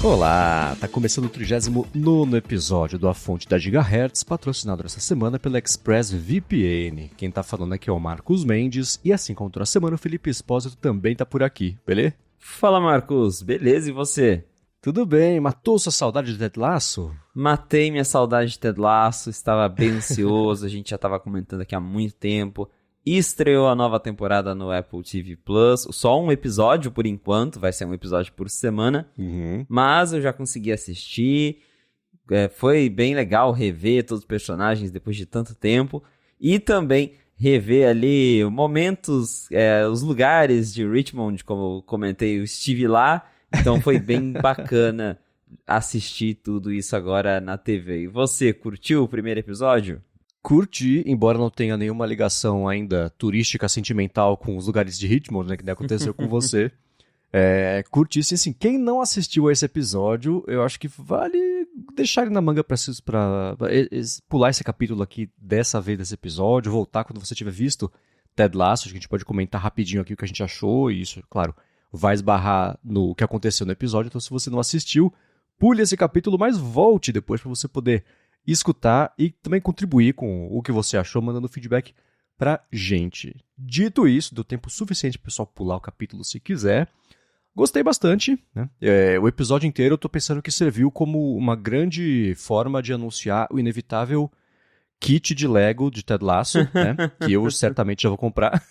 Olá, tá começando o 39º episódio do A Fonte da Gigahertz, patrocinado essa semana pela ExpressVPN. Quem tá falando aqui é o Marcos Mendes, e assim como toda semana o Felipe Espósito também tá por aqui, beleza? Fala, Marcos, beleza, e você? Tudo bem, matou sua saudade de Ted Lasso? Matei minha saudade de Ted Lasso, estava bem ansioso, a gente já estava comentando aqui há muito tempo. Estreou a nova temporada no Apple TV Plus, só um episódio por enquanto, vai ser um episódio por semana, mas eu já consegui assistir, foi bem legal rever todos os personagens depois de tanto tempo, e também rever ali momentos, os lugares de Richmond, como eu comentei, eu estive lá, então foi bem bacana assistir tudo isso agora na TV. E você, curtiu o primeiro episódio? Curti, embora não tenha nenhuma ligação ainda turística, sentimental com os lugares de Richmond, né, que nem aconteceu com você. Curti, sim, assim, quem não assistiu a esse episódio, eu acho que vale deixar ele na manga pra pular esse capítulo aqui dessa vez desse episódio, voltar quando você tiver visto Ted Lasso, acho que a gente pode comentar rapidinho aqui o que a gente achou, e isso, claro, vai esbarrar no que aconteceu no episódio, então se você não assistiu, pule esse capítulo, mas volte depois pra você poder escutar e também contribuir com o que você achou, mandando feedback pra gente. Dito isso, deu tempo suficiente pro pessoal pular o capítulo se quiser. Gostei bastante, né? O episódio inteiro eu tô pensando que serviu como uma grande forma de anunciar o inevitável kit de Lego de Ted Lasso, né? Que eu certamente já vou comprar.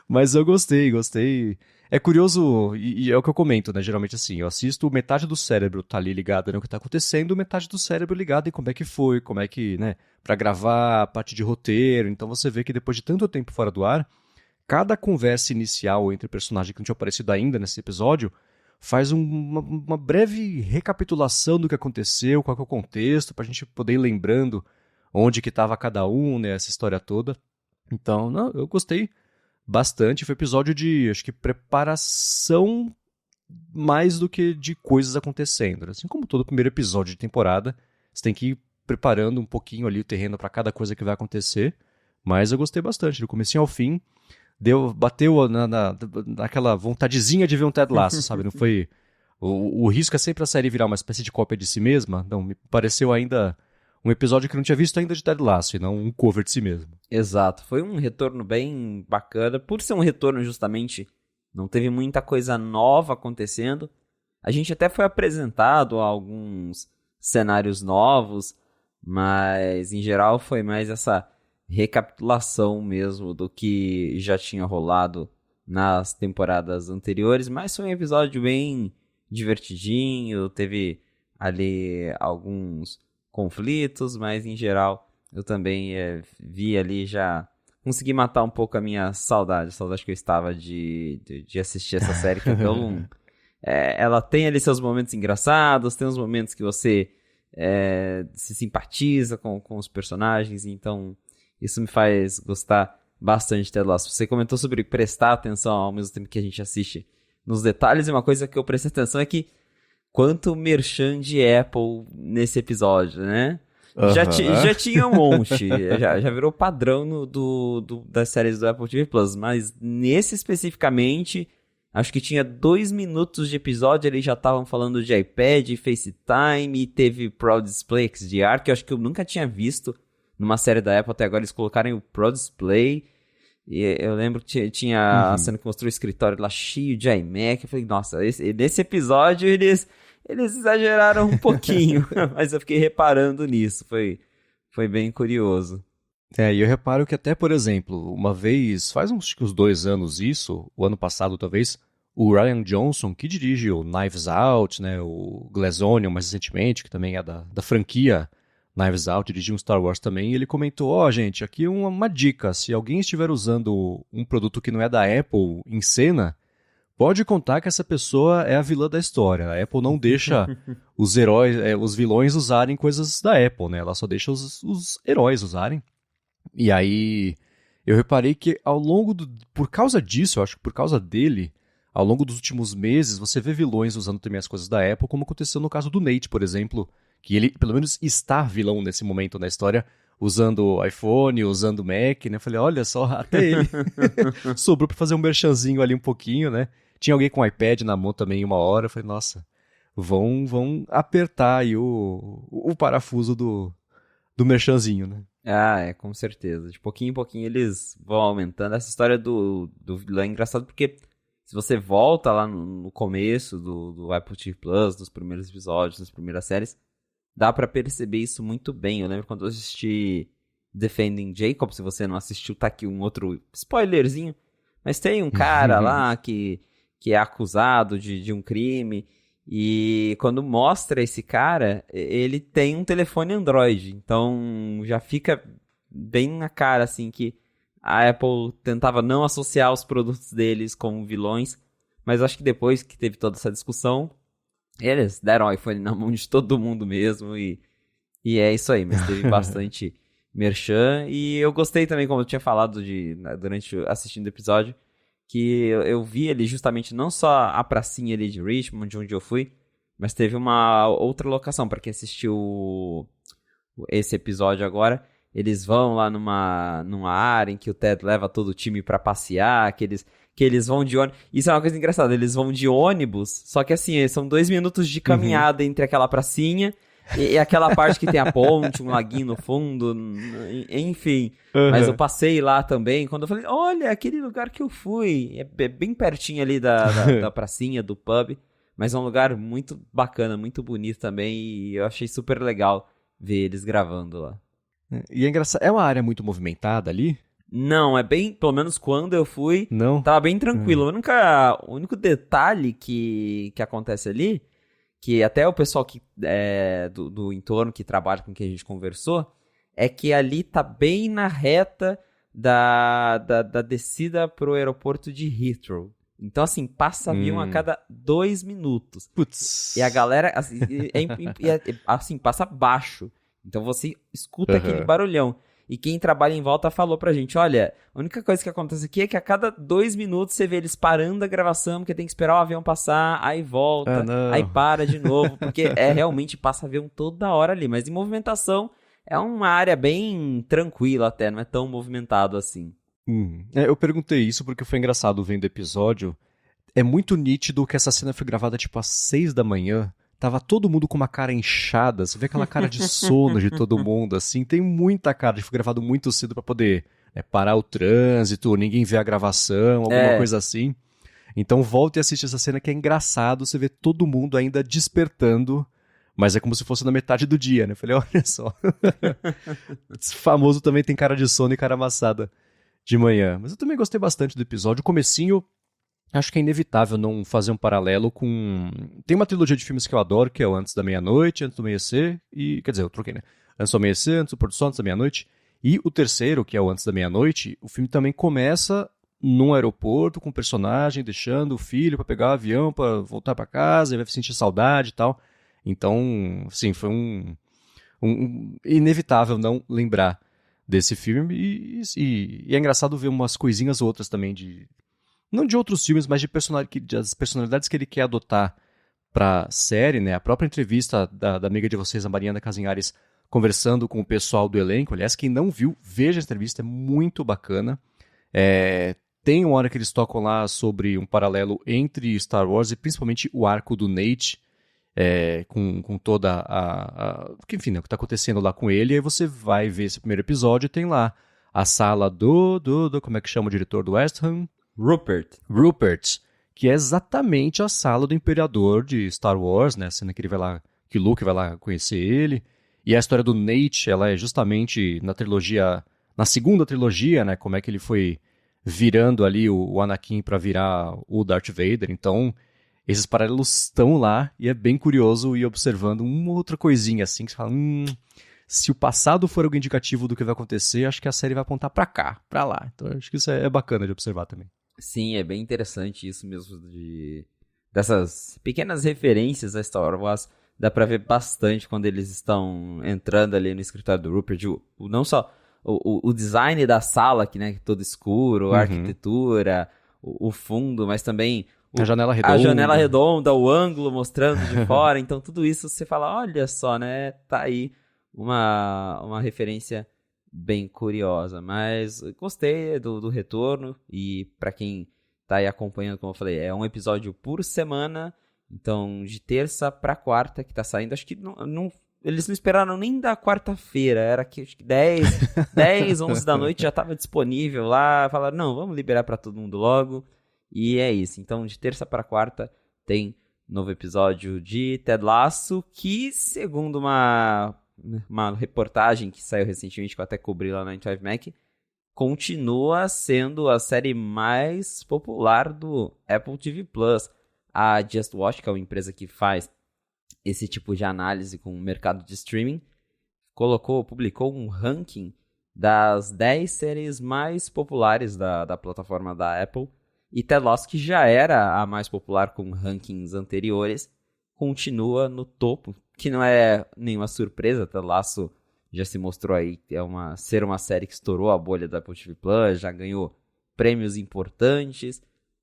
Mas eu gostei. É curioso, e é o que eu comento, né? Geralmente assim, eu assisto, metade do cérebro tá ali ligado no que tá acontecendo, metade do cérebro ligado em como é que foi, como é que, né? Pra gravar a parte de roteiro. Então você vê que depois de tanto tempo fora do ar, cada conversa inicial entre personagens que não tinha aparecido ainda nesse episódio faz uma breve recapitulação do que aconteceu, qual que é o contexto, pra gente poder ir lembrando onde que tava cada um, né? Essa história toda. Então, não, eu gostei bastante. Foi episódio de, acho que, preparação mais do que de coisas acontecendo. Assim como todo primeiro episódio de temporada, você tem que ir preparando um pouquinho ali o terreno para cada coisa que vai acontecer. Mas eu gostei bastante, do comecinho ao fim. Bateu naquela vontadezinha de ver um Ted Lasso, sabe? Não foi... O risco é sempre a série virar uma espécie de cópia de si mesma. Não, me pareceu ainda um episódio que eu não tinha visto ainda de Ted Lasso, e não um cover de si mesmo. Exato, foi um retorno bem bacana. Por ser um retorno, justamente, não teve muita coisa nova acontecendo. A gente até foi apresentado a alguns cenários novos, mas em geral foi mais essa recapitulação mesmo do que já tinha rolado nas temporadas anteriores. Mas foi um episódio bem divertidinho, teve ali alguns conflitos, mas em geral eu também vi ali, já consegui matar um pouco a minha saudade que eu estava de assistir essa série, que então ela tem ali seus momentos engraçados, tem uns momentos que você se simpatiza com os personagens, então isso me faz gostar bastante de Ted Lasso. Você comentou sobre prestar atenção ao mesmo tempo que a gente assiste nos detalhes, e uma coisa que eu prestei atenção é que quanto merchan de Apple nesse episódio, né? Já tinha um monte, já virou padrão das séries do Apple TV Plus, mas nesse especificamente, acho que tinha 2 minutos de episódio, eles já estavam falando de iPad, FaceTime, e teve Pro Display XDR, que eu acho que eu nunca tinha visto numa série da Apple até agora, eles colocarem o Pro Display. E eu lembro que tinha a cena que mostrou o escritório lá cheio de iMac, eu falei, nossa, nesse episódio eles exageraram um pouquinho, mas eu fiquei reparando nisso, foi bem curioso. E eu reparo que até, por exemplo, uma vez, faz uns 2 anos isso, o ano passado talvez, o Rian Johnson, que dirige o Knives Out, né, o Glass Onion mais recentemente, que também é da franquia Knives Out, dirigiu um Star Wars também, e ele comentou, gente, aqui uma dica, se alguém estiver usando um produto que não é da Apple em cena, pode contar que essa pessoa é a vilã da história. A Apple não deixa os heróis, os vilões usarem coisas da Apple, né? Ela só deixa os heróis usarem. E aí, eu reparei que por causa disso, eu acho que por causa dele, ao longo dos últimos meses, você vê vilões usando também as coisas da Apple, como aconteceu no caso do Nate, por exemplo, que ele, pelo menos, está vilão nesse momento na história, usando iPhone, usando Mac, né? Eu falei, olha só, até ele sobrou pra fazer um merchanzinho ali um pouquinho, né? Tinha alguém com o iPad na mão também uma hora. Eu falei, nossa, vão apertar aí o parafuso do merchanzinho, né? Ah, com certeza. De pouquinho em pouquinho eles vão aumentando. Essa história do vilão é engraçado porque se você volta lá no começo do Apple TV Plus, dos primeiros episódios, das primeiras séries, dá pra perceber isso muito bem. Eu lembro quando eu assisti Defending Jacob, se você não assistiu, tá aqui um outro spoilerzinho. Mas tem um cara lá que é acusado de um crime. E quando mostra esse cara, ele tem um telefone Android. Então já fica bem na cara, assim, que a Apple tentava não associar os produtos deles como vilões. Mas acho que depois que teve toda essa discussão, eles deram o iPhone na mão de todo mundo mesmo. E é isso aí, mas teve bastante merchan. E eu gostei também, como eu tinha falado durante assistindo o episódio, que eu vi ali justamente não só a pracinha ali de Richmond, de onde eu fui, mas teve uma outra locação. Para quem assistiu esse episódio agora, eles vão lá numa área em que o Ted leva todo o time para passear, que eles vão de ônibus. Isso é uma coisa engraçada, eles vão de ônibus, só que assim, são 2 minutos de caminhada entre aquela pracinha e aquela parte que tem a ponte, um laguinho no fundo, enfim. Mas eu passei lá também, quando eu falei, olha, aquele lugar que eu fui, é bem pertinho ali da pracinha, do pub, mas é um lugar muito bacana, muito bonito também, e eu achei super legal ver eles gravando lá. E é engraçado, é uma área muito movimentada ali? Não, é bem, pelo menos quando eu fui, Não? tava bem tranquilo. O único detalhe que acontece ali, que até o pessoal do entorno que trabalha com quem a gente conversou, é que ali tá bem na reta da descida pro aeroporto de Heathrow. Então, assim, passa avião a cada 2 minutos. Putz. E a galera, assim, passa baixo. Então você escuta aquele barulhão. E quem trabalha em volta falou pra gente, olha, a única coisa que acontece aqui é que a cada 2 minutos você vê eles parando a gravação, porque tem que esperar o avião passar, aí volta, aí para de novo, porque realmente passa avião toda hora ali. Mas em movimentação é uma área bem tranquila até, não é tão movimentado assim. Eu perguntei isso porque foi engraçado vendo o episódio. É muito nítido que essa cena foi gravada tipo às 6 da manhã. Tava todo mundo com uma cara inchada, você vê aquela cara de sono de todo mundo, assim, tem muita cara de foi gravado muito cedo pra poder parar o trânsito, ninguém vê a gravação, alguma coisa assim. Então volta e assiste essa cena que é engraçado, você vê todo mundo ainda despertando, mas é como se fosse na metade do dia, né? Eu falei, olha só, esse famoso também tem cara de sono e cara amassada de manhã. Mas eu também gostei bastante do episódio, o comecinho... Acho que é inevitável não fazer um paralelo com... Tem uma trilogia de filmes que eu adoro, que é o Antes da Meia-Noite, Antes do Amanhecer e... Quer dizer, eu troquei, né? Antes do Amanhecer, Antes do Pôr do Sol, Antes da Meia-Noite. E o terceiro, que é o Antes da Meia-Noite, o filme também começa num aeroporto com o personagem deixando o filho pra pegar o avião, pra voltar pra casa, e vai sentir saudade e tal. Então, sim, foi inevitável não lembrar desse filme. E é engraçado ver umas coisinhas outras também não de outros filmes, mas das personalidades que ele quer adotar pra série, né? A própria entrevista da amiga de vocês, a Mariana Casinhares, conversando com o pessoal do elenco. Aliás, quem não viu, veja a entrevista, é muito bacana. Tem uma hora que eles tocam lá sobre um paralelo entre Star Wars e principalmente o arco do Nate, com toda enfim, né, o que está acontecendo lá com ele. E aí você vai ver esse primeiro episódio e tem lá a sala como é que chama o diretor do West Ham? Rupert, que é exatamente a sala do Imperador de Star Wars, né? A cena que ele vai lá, que Luke vai lá conhecer ele. E a história do Nate, ela é justamente na segunda trilogia, né? Como é que ele foi virando ali o Anakin para virar o Darth Vader. Então, esses paralelos estão lá e é bem curioso ir observando uma outra coisinha assim, que você fala, se o passado for algo indicativo do que vai acontecer, acho que a série vai apontar pra cá, pra lá. Então, acho que isso é bacana de observar também. Sim, é bem interessante isso mesmo dessas pequenas referências a Star Wars. Dá pra ver bastante quando eles estão entrando ali no escritório do Rupert. Não só o design da sala, que, né, todo escuro, a arquitetura, o fundo, mas também a janela redonda, o ângulo mostrando de fora. Então tudo isso você fala, olha só, né, tá aí uma referência bem curiosa, mas gostei do retorno, e pra quem tá aí acompanhando, como eu falei, é um episódio por semana, então de terça pra quarta que tá saindo, acho que eles não esperaram nem da quarta-feira, era que acho que 10, 11 da noite já tava disponível lá, falaram, não, vamos liberar pra todo mundo logo, e é isso, então de terça pra quarta tem novo episódio de Ted Lasso, que segundo uma reportagem que saiu recentemente, que eu até cobri lá na 95 Mac, continua sendo a série mais popular do Apple TV Plus. A Just Watch, que é uma empresa que faz esse tipo de análise com o mercado de streaming, publicou um ranking das 10 séries mais populares da plataforma da Apple. E Ted Lasso, que já era a mais popular com rankings anteriores, continua no topo, que não é nenhuma surpresa. Ted Lasso já se mostrou aí ser uma série que estourou a bolha da Apple TV Plus, já ganhou prêmios importantes,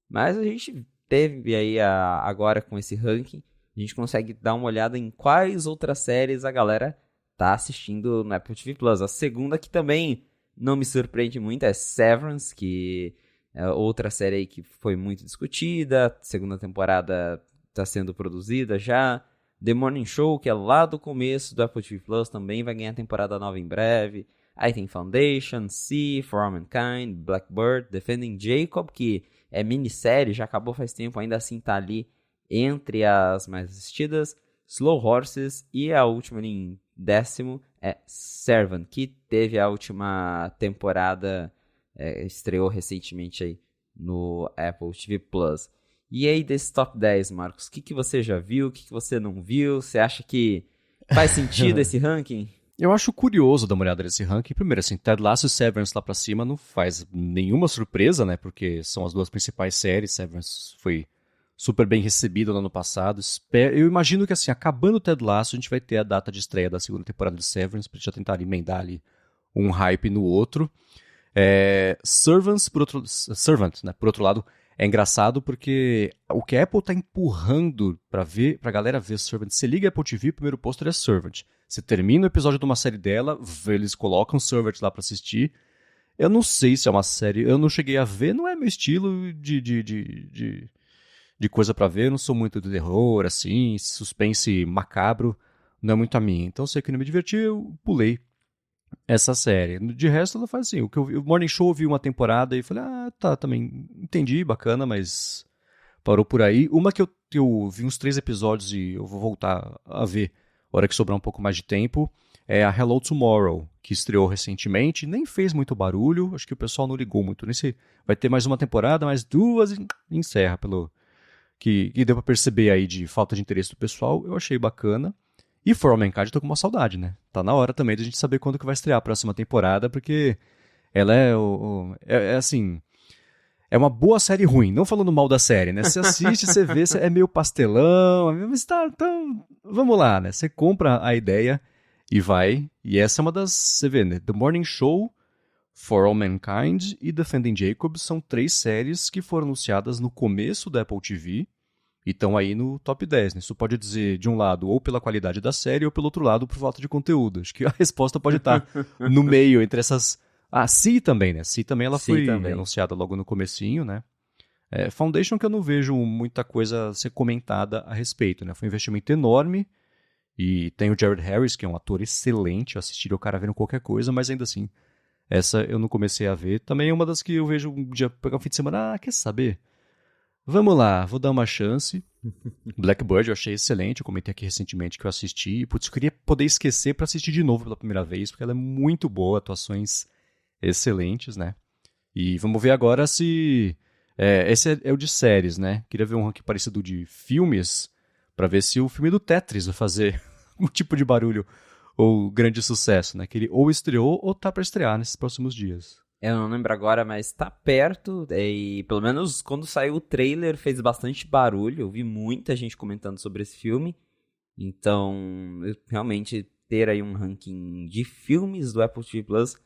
mas a gente teve aí agora com esse ranking, a gente consegue dar uma olhada em quais outras séries a galera tá assistindo no Apple TV Plus. A segunda, que também não me surpreende muito, é Severance, que é outra série aí que foi muito discutida, a segunda temporada está sendo produzida já. The Morning Show, que é lá do começo do Apple TV Plus, também vai ganhar temporada nova em breve. Aí tem Foundation, See, For All Mankind, Blackbird, Defending Jacob, que é minissérie, já acabou faz tempo, ainda assim tá ali entre as mais assistidas. Slow Horses e a última ali em 10º é Servant, que teve a última temporada, estreou recentemente aí no Apple TV Plus. E aí, desse top 10, Marcos, o que você já viu, o que você não viu? Você acha que faz sentido esse ranking? Eu acho curioso dar uma olhada nesse ranking. Primeiro, assim, Ted Lasso e Severance lá pra cima não faz nenhuma surpresa, né? Porque são as duas principais séries. Severance foi super bem recebido no ano passado. Eu imagino que, assim, acabando o Ted Lasso, a gente vai ter a data de estreia da segunda temporada de Severance, pra gente já tentar emendar ali um hype no outro. Servant, né? Por outro lado, é engraçado porque o que a Apple tá empurrando pra galera ver Servant, você liga a Apple TV, o primeiro pôster é Servant. Você termina o episódio de uma série dela, eles colocam Servant lá pra assistir. Eu não sei se é uma série, eu não cheguei a ver, não é meu estilo de coisa pra ver, eu não sou muito de terror, assim, suspense macabro, não é muito a minha. Então, sei que não me diverti, eu pulei essa série. De resto, ela faz assim, o Morning Show eu vi uma temporada e falei, tá, também entendi, bacana, mas parou por aí. Uma que eu vi uns 3 episódios e eu vou voltar a ver, na hora que sobrar um pouco mais de tempo, é a Hello Tomorrow, que estreou recentemente, nem fez muito barulho, acho que o pessoal não ligou muito, nem se vai ter mais uma temporada, mais 2 e encerra, pelo que deu pra perceber aí de falta de interesse do pessoal, eu achei bacana. E For All Mankind eu tô com uma saudade, né? Tá na hora também de a gente saber quando que vai estrear a próxima temporada, porque ela é assim, é uma boa série ruim, não falando mal da série, né? Você assiste, você vê, é meio pastelão, mas tá, então, vamos lá, né? Você compra a ideia e vai, e essa é uma das, você vê, né? The Morning Show, For All Mankind e Defending Jacob são 3 séries que foram anunciadas no começo da Apple TV, e estão aí no top 10, né? Isso pode dizer, de um lado, ou pela qualidade da série, ou pelo outro lado, por falta de conteúdo. Acho que a resposta pode estar no meio, entre essas... See também, né? See também, ela foi anunciada logo no comecinho, né? Foundation, que eu não vejo muita coisa a ser comentada a respeito, né? Foi um investimento enorme, e tem o Jared Harris, que é um ator excelente, eu assistiria o cara vendo qualquer coisa, mas ainda assim, essa eu não comecei a ver. Também é uma das que eu vejo um dia, pegar um fim de semana, quer saber? Vamos lá, vou dar uma chance. Blackbird eu achei excelente, eu comentei aqui recentemente que eu assisti. Putz, eu queria poder esquecer pra assistir de novo pela primeira vez, porque ela é muito boa, atuações excelentes, né? E vamos ver agora se... esse é o de séries, né? Queria ver um ranking parecido de filmes, pra ver se o filme do Tetris vai fazer um tipo de barulho ou grande sucesso, né? Que ele ou estreou ou tá pra estrear nesses próximos dias. Eu não lembro agora, mas tá perto, e pelo menos quando saiu o trailer fez bastante barulho, eu vi muita gente comentando sobre esse filme, então realmente ter aí um ranking de filmes do Apple TV Plus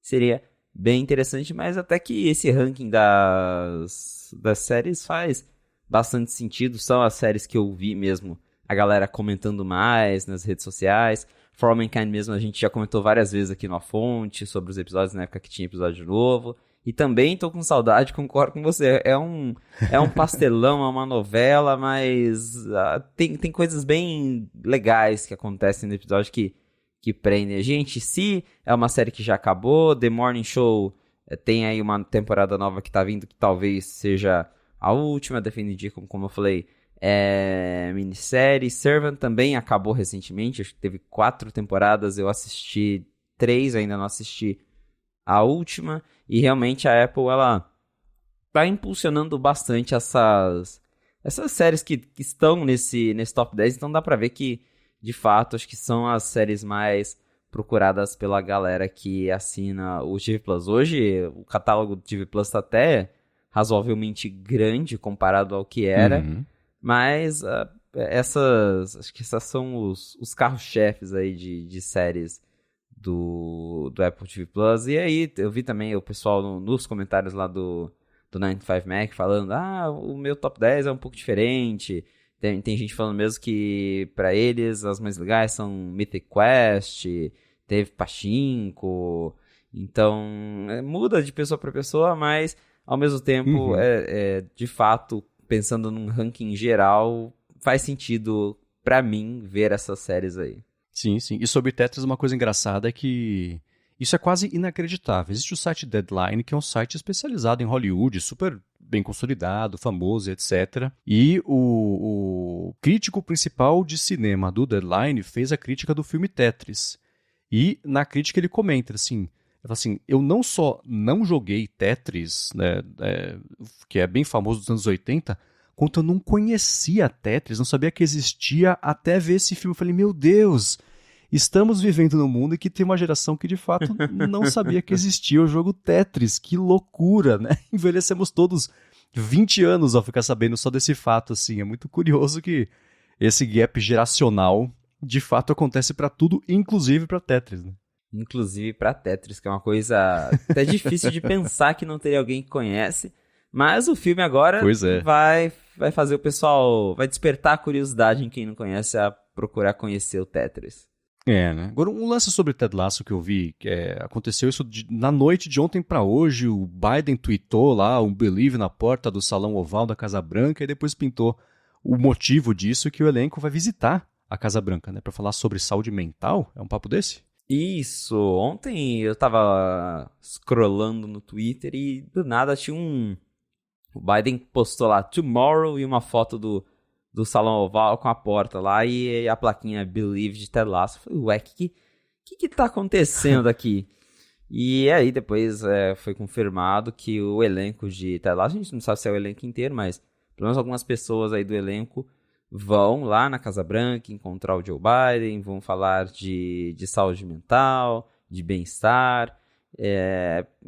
seria bem interessante, mas até que esse ranking das séries faz bastante sentido, são as séries que eu vi mesmo, a galera comentando mais nas redes sociais. For All Mankind mesmo, a gente já comentou várias vezes aqui no A Fonte sobre os episódios, na época que tinha episódio novo. E também tô com saudade, concordo com você. É um pastelão, é uma novela, mas tem coisas bem legais que acontecem no episódio que prendem a gente. Se é uma série que já acabou, The Morning Show tem aí uma temporada nova que tá vindo, que talvez seja a última, definitiva, como eu falei, minissérie. Servant também acabou recentemente, acho que teve 4 temporadas, eu assisti 3, ainda não assisti a última. E realmente a Apple, ela tá impulsionando bastante essas séries que estão nesse top 10. Então dá pra ver que, de fato, acho que são as séries mais procuradas pela galera que assina o TV Plus. Hoje, o catálogo do TV Plus tá até razoavelmente grande comparado ao que era. Mas acho que essas são os carros-chefes aí de séries do Apple TV Plus. E aí eu vi também o pessoal nos comentários lá do 95 Mac falando, o meu top 10 é um pouco diferente. Tem gente falando mesmo que pra eles as mais legais são Mythic Quest, teve Pachinko. Então muda de pessoa pra pessoa, mas ao mesmo tempo de fato, pensando num ranking geral, faz sentido pra mim ver essas séries aí. Sim, sim. E sobre Tetris, uma coisa engraçada é que isso é quase inacreditável. Existe o site Deadline, que é um site especializado em Hollywood, super bem consolidado, famoso, etc. E o crítico principal de cinema do Deadline fez a crítica do filme Tetris. E na crítica ele comenta assim, eu não só não joguei Tetris, né, que é bem famoso dos anos 80, quanto eu não conhecia Tetris, não sabia que existia até ver esse filme. Eu falei, meu Deus, estamos vivendo num mundo em que tem uma geração que de fato não sabia que existia o jogo Tetris. Que loucura, né? Envelhecemos todos 20 anos ao ficar sabendo só desse fato, assim. É muito curioso que esse gap geracional de fato acontece pra tudo, inclusive pra Tetris, né? Inclusive pra Tetris, que é uma coisa até difícil de pensar que não teria alguém que conhece. Mas o filme agora vai fazer o pessoal, vai despertar a curiosidade em quem não conhece a procurar conhecer o Tetris. Né? Agora, um lance sobre Ted Lasso que eu vi, aconteceu isso na noite de ontem para hoje, o Biden tweetou lá um believe na porta do Salão Oval da Casa Branca e depois pintou o motivo disso, que o elenco vai visitar a Casa Branca, né, para falar sobre saúde mental. É um papo desse? Isso, ontem eu tava scrollando no Twitter e do nada tinha o Biden postou lá tomorrow e uma foto do Salão Oval com a porta lá e a plaquinha Believe de Ted Lasso. Eu falei, ué, que tá acontecendo aqui? E aí depois foi confirmado que o elenco de Ted Lasso, a gente não sabe se é o elenco inteiro, mas pelo menos algumas pessoas aí do elenco vão lá na Casa Branca encontrar o Joe Biden, vão falar de saúde mental, de bem-estar.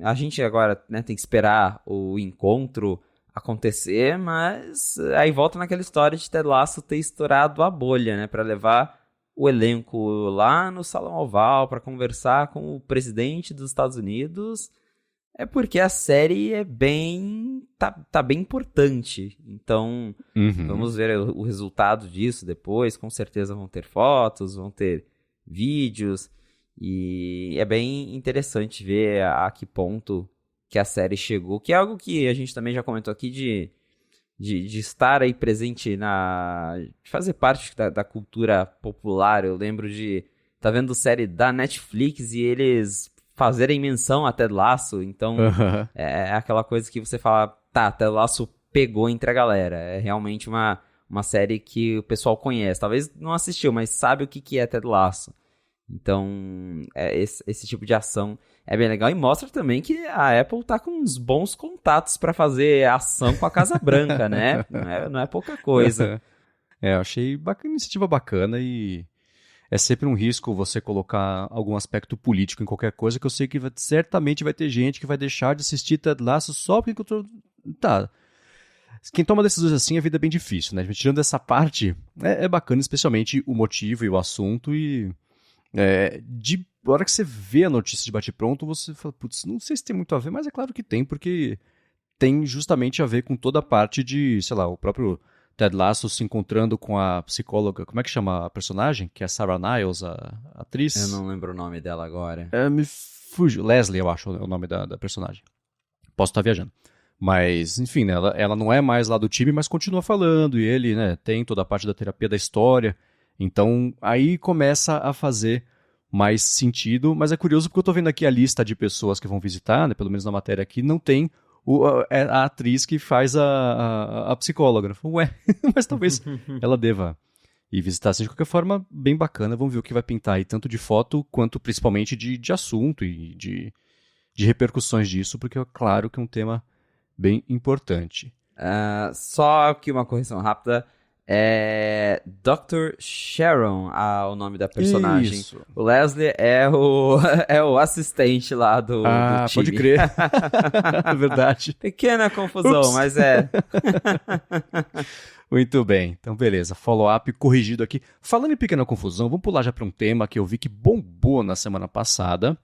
A gente agora, né, tem que esperar o encontro acontecer, mas aí volta naquela história de Ted Lasso ter estourado a bolha, né, para levar o elenco lá no Salão Oval para conversar com o presidente dos Estados Unidos. É porque a série tá bem importante. Então, vamos ver o resultado disso depois. Com certeza vão ter fotos, vão ter vídeos. E é bem interessante ver a que ponto que a série chegou, que é algo que a gente também já comentou aqui de estar aí presente de fazer parte da cultura popular. Eu lembro de estar vendo série da Netflix e eles fazerem menção a Ted Lasso, então é aquela coisa que você fala, tá, Ted Lasso pegou entre a galera, é realmente uma série que o pessoal conhece, talvez não assistiu, mas sabe o que é Ted Lasso. Então, esse tipo de ação é bem legal e mostra também que a Apple tá com uns bons contatos para fazer ação com a Casa Branca, né? Não é pouca coisa. Eu achei iniciativa bacana e é sempre um risco você colocar algum aspecto político em qualquer coisa, que eu sei que certamente vai ter gente que vai deixar de assistir Ted Lasso só porque tá. Quem toma decisões assim, a vida é bem difícil, né? Tirando essa parte, é bacana, especialmente o motivo e o assunto e... a hora que você vê a notícia de bate-pronto, você fala, putz, não sei se tem muito a ver, mas é claro que tem, porque tem justamente a ver com toda a parte de, sei lá, o próprio Ted Lasso se encontrando com a psicóloga, como é que chama a personagem? Que é a Sarah Niles, a atriz. Eu não lembro o nome dela agora. Me fugiu, Leslie, eu acho, é o nome da personagem. Posso estar viajando. Mas, enfim, né, ela não é mais lá do time, mas continua falando, e ele, né, tem toda a parte da terapia da história. Então, aí começa a fazer mais sentido, mas é curioso porque eu tô vendo aqui a lista de pessoas que vão visitar, né, pelo menos na matéria aqui, não tem a atriz que faz a psicóloga. Eu falo, ué, mas talvez ela deva ir visitar. Assim, de qualquer forma, bem bacana, vamos ver o que vai pintar aí, tanto de foto, quanto principalmente de assunto e de repercussões disso, porque é claro que é um tema bem importante. Só que uma correção rápida. É Dr. Sharon, o nome da personagem. Isso. O Leslie é o assistente lá do time. Pode crer. Verdade. Pequena confusão, mas é. Muito bem, então beleza, follow-up corrigido aqui. Falando em pequena confusão, vamos pular já para um tema que eu vi que bombou na semana passada,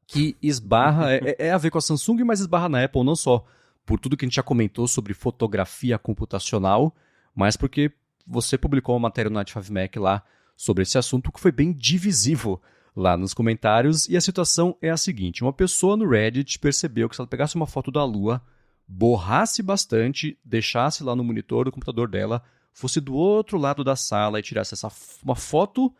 que esbarra, é a ver com a Samsung, mas esbarra na Apple não só por tudo que a gente já comentou sobre fotografia computacional, mas porque você publicou uma matéria no Night 5 Mac lá sobre esse assunto que foi bem divisivo lá nos comentários, e a situação é a seguinte: uma pessoa no Reddit percebeu que se ela pegasse uma foto da Lua, borrasse bastante, deixasse lá no monitor do computador dela, fosse do outro lado da sala e tirasse uma foto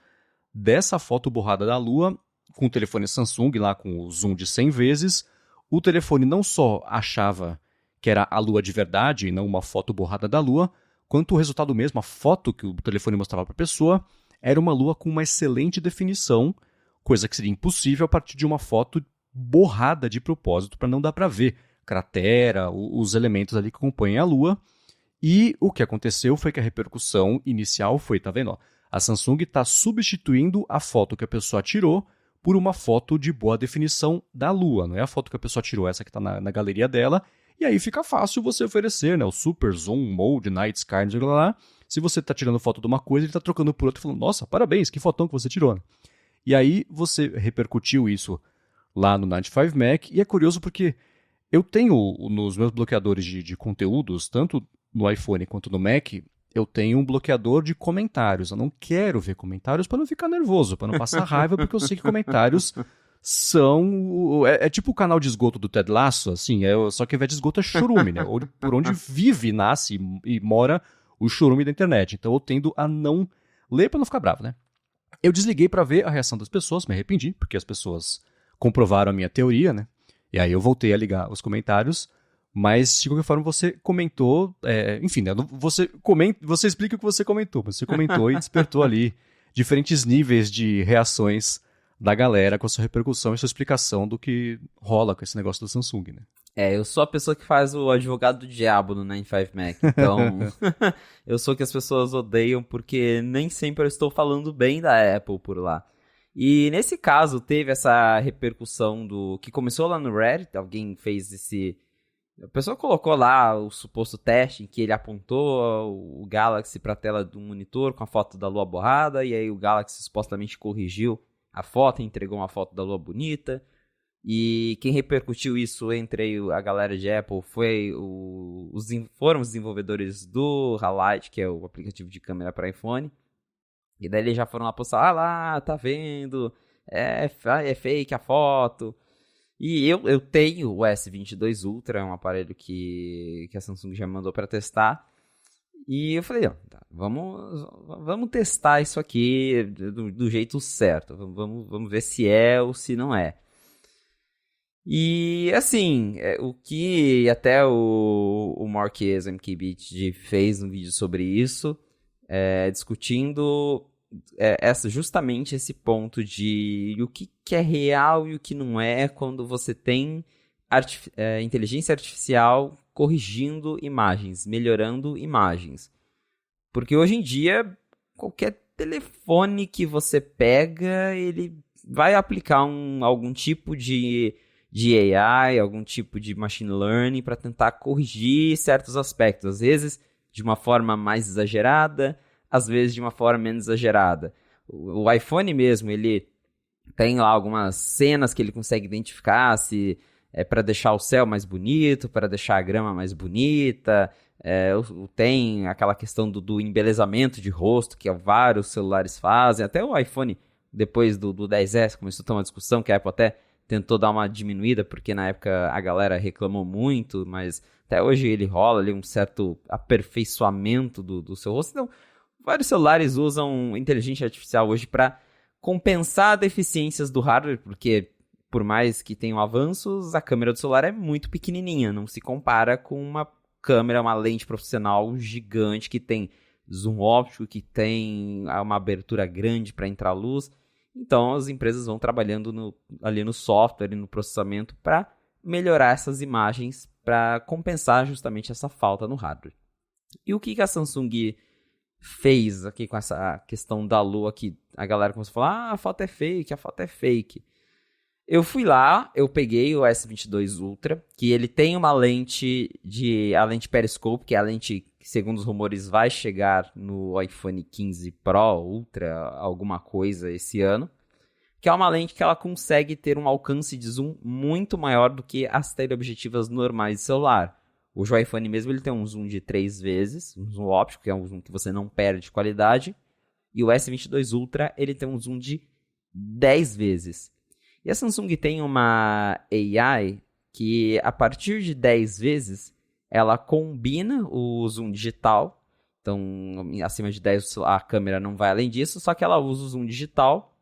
dessa foto borrada da Lua, com o telefone Samsung lá com o zoom de 100 vezes, o telefone não só achava que era a Lua de verdade e não uma foto borrada da Lua, quanto o resultado mesmo, a foto que o telefone mostrava para a pessoa, era uma Lua com uma excelente definição, coisa que seria impossível a partir de uma foto borrada de propósito para não dar para ver cratera, os elementos ali que compõem a Lua. E o que aconteceu foi que a repercussão inicial foi, tá vendo? Ó, a Samsung está substituindo a foto que a pessoa tirou por uma foto de boa definição da Lua. Não é a foto que a pessoa tirou, essa que está na galeria dela. E aí fica fácil você oferecer, né? O Super Zoom Mode, Night Sky, não sei lá. Se você está tirando foto de uma coisa, ele está trocando por outra e falando, nossa, parabéns, que fotão que você tirou. E aí você repercutiu isso lá no Night 5 Mac. E é curioso porque eu tenho nos meus bloqueadores de conteúdos, tanto no iPhone quanto no Mac, eu tenho um bloqueador de comentários. Eu não quero ver comentários para não ficar nervoso, para não passar raiva, porque eu sei que comentários são... É tipo o canal de esgoto do Ted Lasso, assim, só que ao invés de esgoto é chorume, né? Por onde vive, nasce e mora o chorume da internet. Então eu tendo a não ler para não ficar bravo, né? Eu desliguei para ver a reação das pessoas, me arrependi, porque as pessoas comprovaram a minha teoria, né? E aí eu voltei a ligar os comentários, mas de qualquer forma você comentou, enfim, né? Você explica o que você comentou, mas você comentou e despertou ali diferentes níveis de reações da galera com a sua repercussão e sua explicação do que rola com esse negócio do Samsung, né? Eu sou a pessoa que faz o advogado do diabo no 95 Mac, então eu sou o que as pessoas odeiam porque nem sempre eu estou falando bem da Apple por lá. E nesse caso teve essa repercussão do que começou lá no Reddit, alguém fez a pessoa colocou lá o suposto teste em que ele apontou o Galaxy para a tela do monitor com a foto da Lua borrada, e aí o Galaxy supostamente corrigiu a foto e entregou uma foto da Lua bonita. E quem repercutiu isso entre a galera de Apple foram os desenvolvedores do Halite, que é o aplicativo de câmera para iPhone. E daí eles já foram lá postar, lá, tá vendo, é fake a foto. E eu tenho o S22 Ultra, é um aparelho que a Samsung já mandou para testar. E eu falei, tá, vamos testar isso aqui do jeito certo. Vamos ver se é ou se não é. E assim, o que até o Marques MKBit fez um vídeo sobre isso, discutindo justamente esse ponto de o que é real e o que não é quando você tem inteligência artificial corrigindo imagens, melhorando imagens. Porque hoje em dia, qualquer telefone que você pega, ele vai aplicar algum tipo de AI, algum tipo de machine learning para tentar corrigir certos aspectos. Às vezes de uma forma mais exagerada, às vezes de uma forma menos exagerada. O iPhone mesmo, ele tem lá algumas cenas que ele consegue identificar se é para deixar o céu mais bonito, para deixar a grama mais bonita. Tem aquela questão do embelezamento de rosto que vários celulares fazem. Até o iPhone, depois do 10S, começou a ter uma discussão que a Apple até tentou dar uma diminuída, porque na época a galera reclamou muito, mas até hoje ele rola ali um certo aperfeiçoamento do seu rosto. Então, vários celulares usam inteligência artificial hoje para compensar deficiências do hardware, porque por mais que tenham avanços, a câmera do celular é muito pequenininha, não se compara com uma câmera, uma lente profissional gigante que tem zoom óptico, que tem uma abertura grande para entrar luz. Então as empresas vão trabalhando ali no software e no processamento para melhorar essas imagens, para compensar justamente essa falta no hardware. E o que a Samsung fez aqui com essa questão da lua, que a galera começou a falar, a foto é fake, a foto é fake. Eu fui lá, eu peguei o S22 Ultra, que ele tem uma lente a lente periscope, que é a lente que, segundo os rumores, vai chegar no iPhone 15 Pro, Ultra, alguma coisa esse ano, que é uma lente que ela consegue ter um alcance de zoom muito maior do que as teleobjetivas normais de celular. O iPhone mesmo ele tem um zoom de 3 vezes, um zoom óptico, que é um zoom que você não perde qualidade, e o S22 Ultra ele tem um zoom de 10 vezes. E a Samsung tem uma AI que, a partir de 10 vezes, ela combina o zoom digital. Então, acima de 10 a câmera não vai além disso, só que ela usa o zoom digital.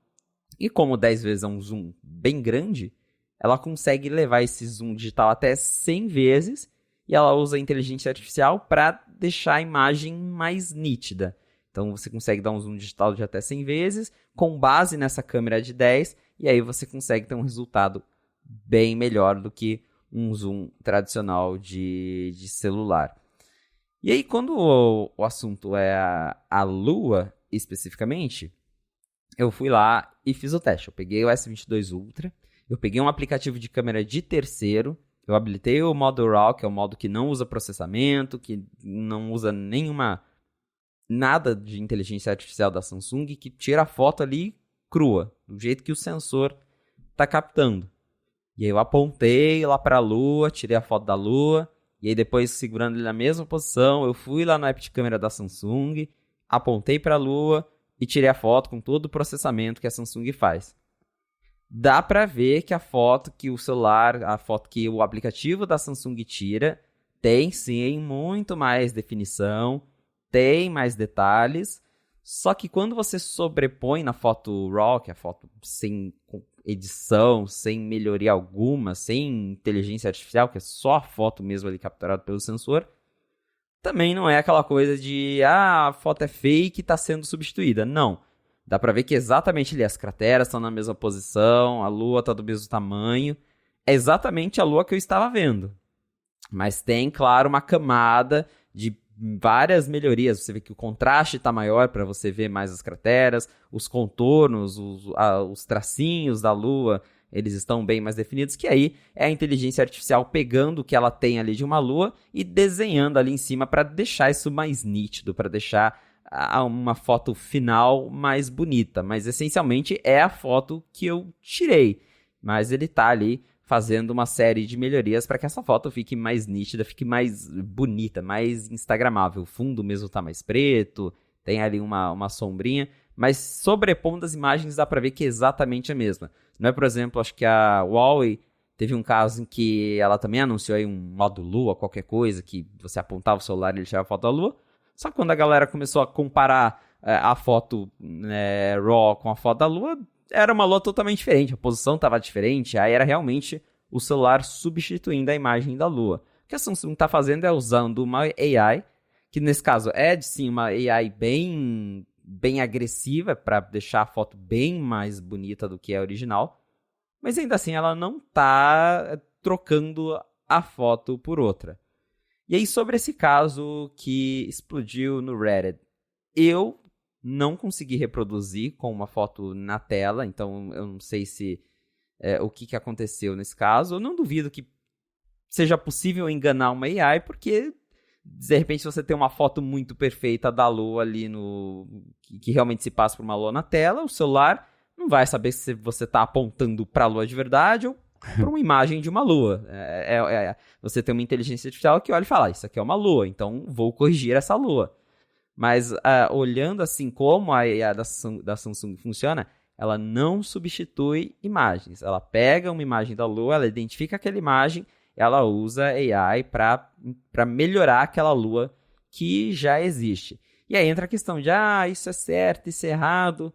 E como 10 vezes é um zoom bem grande, ela consegue levar esse zoom digital até 100 vezes. E ela usa a inteligência artificial para deixar a imagem mais nítida. Então, você consegue dar um zoom digital de até 100 vezes, com base nessa câmera de 10, e aí você consegue ter um resultado bem melhor do que um zoom tradicional de celular. E aí, quando o assunto é a Lua, especificamente, eu fui lá e fiz o teste. Eu peguei o S22 Ultra, eu peguei um aplicativo de câmera de terceiro, eu habilitei o modo RAW, que é o modo que não usa processamento, que não usa nada de inteligência artificial da Samsung, que tira a foto ali crua, do jeito que o sensor está captando. E aí eu apontei lá para a Lua, tirei a foto da Lua, e aí depois, segurando ele na mesma posição, eu fui lá no app de câmera da Samsung, apontei para a Lua e tirei a foto com todo o processamento que a Samsung faz. Dá para ver que a foto que o celular, a foto que o aplicativo da Samsung tira, tem sim muito mais definição, tem mais detalhes, só que quando você sobrepõe na foto RAW, que é a foto sem edição, sem melhoria alguma, sem inteligência artificial, que é só a foto mesmo ali capturada pelo sensor, também não é aquela coisa de, a foto é fake e está sendo substituída. Não. Dá pra ver que exatamente ali as crateras estão na mesma posição, a lua está do mesmo tamanho. É exatamente a lua que eu estava vendo. Mas tem, claro, uma camada de várias melhorias. Você vê que o contraste está maior para você ver mais as crateras, os contornos, os tracinhos da lua, eles estão bem mais definidos, que aí é a inteligência artificial pegando o que ela tem ali de uma lua e desenhando ali em cima para deixar isso mais nítido, para deixar uma foto final mais bonita, mas essencialmente é a foto que eu tirei, mas ele está ali fazendo uma série de melhorias para que essa foto fique mais nítida, fique mais bonita, mais instagramável. O fundo mesmo está mais preto, tem ali uma sombrinha, mas sobrepondo as imagens dá para ver que é exatamente a mesma. Não é, por exemplo, acho que a Huawei teve um caso em que ela também anunciou aí um modo lua, qualquer coisa, que você apontava o celular e ele tirava a foto da lua. Só que quando a galera começou a comparar a foto RAW com a foto da lua, era uma lua totalmente diferente, a posição estava diferente, aí era realmente o celular substituindo a imagem da lua. O que a Samsung está fazendo é usando uma AI, que nesse caso é sim uma AI bem agressiva, para deixar a foto bem mais bonita do que é a original, mas ainda assim ela não está trocando a foto por outra. E aí, sobre esse caso que explodiu no Reddit, eu não consegui reproduzir com uma foto na tela, então eu não sei se o que aconteceu nesse caso. Eu não duvido que seja possível enganar uma AI, porque de repente você tem uma foto muito perfeita da lua ali que realmente se passa por uma lua na tela, o celular não vai saber se você está apontando para a lua de verdade ou para uma imagem de uma lua. Você tem uma inteligência artificial que olha e fala, isso aqui é uma lua, então vou corrigir essa lua. Mas olhando assim como a IA da Samsung funciona, ela não substitui imagens. Ela pega uma imagem da Lua, ela identifica aquela imagem, ela usa AI para melhorar aquela Lua que já existe. E aí entra a questão de, isso é certo, isso é errado.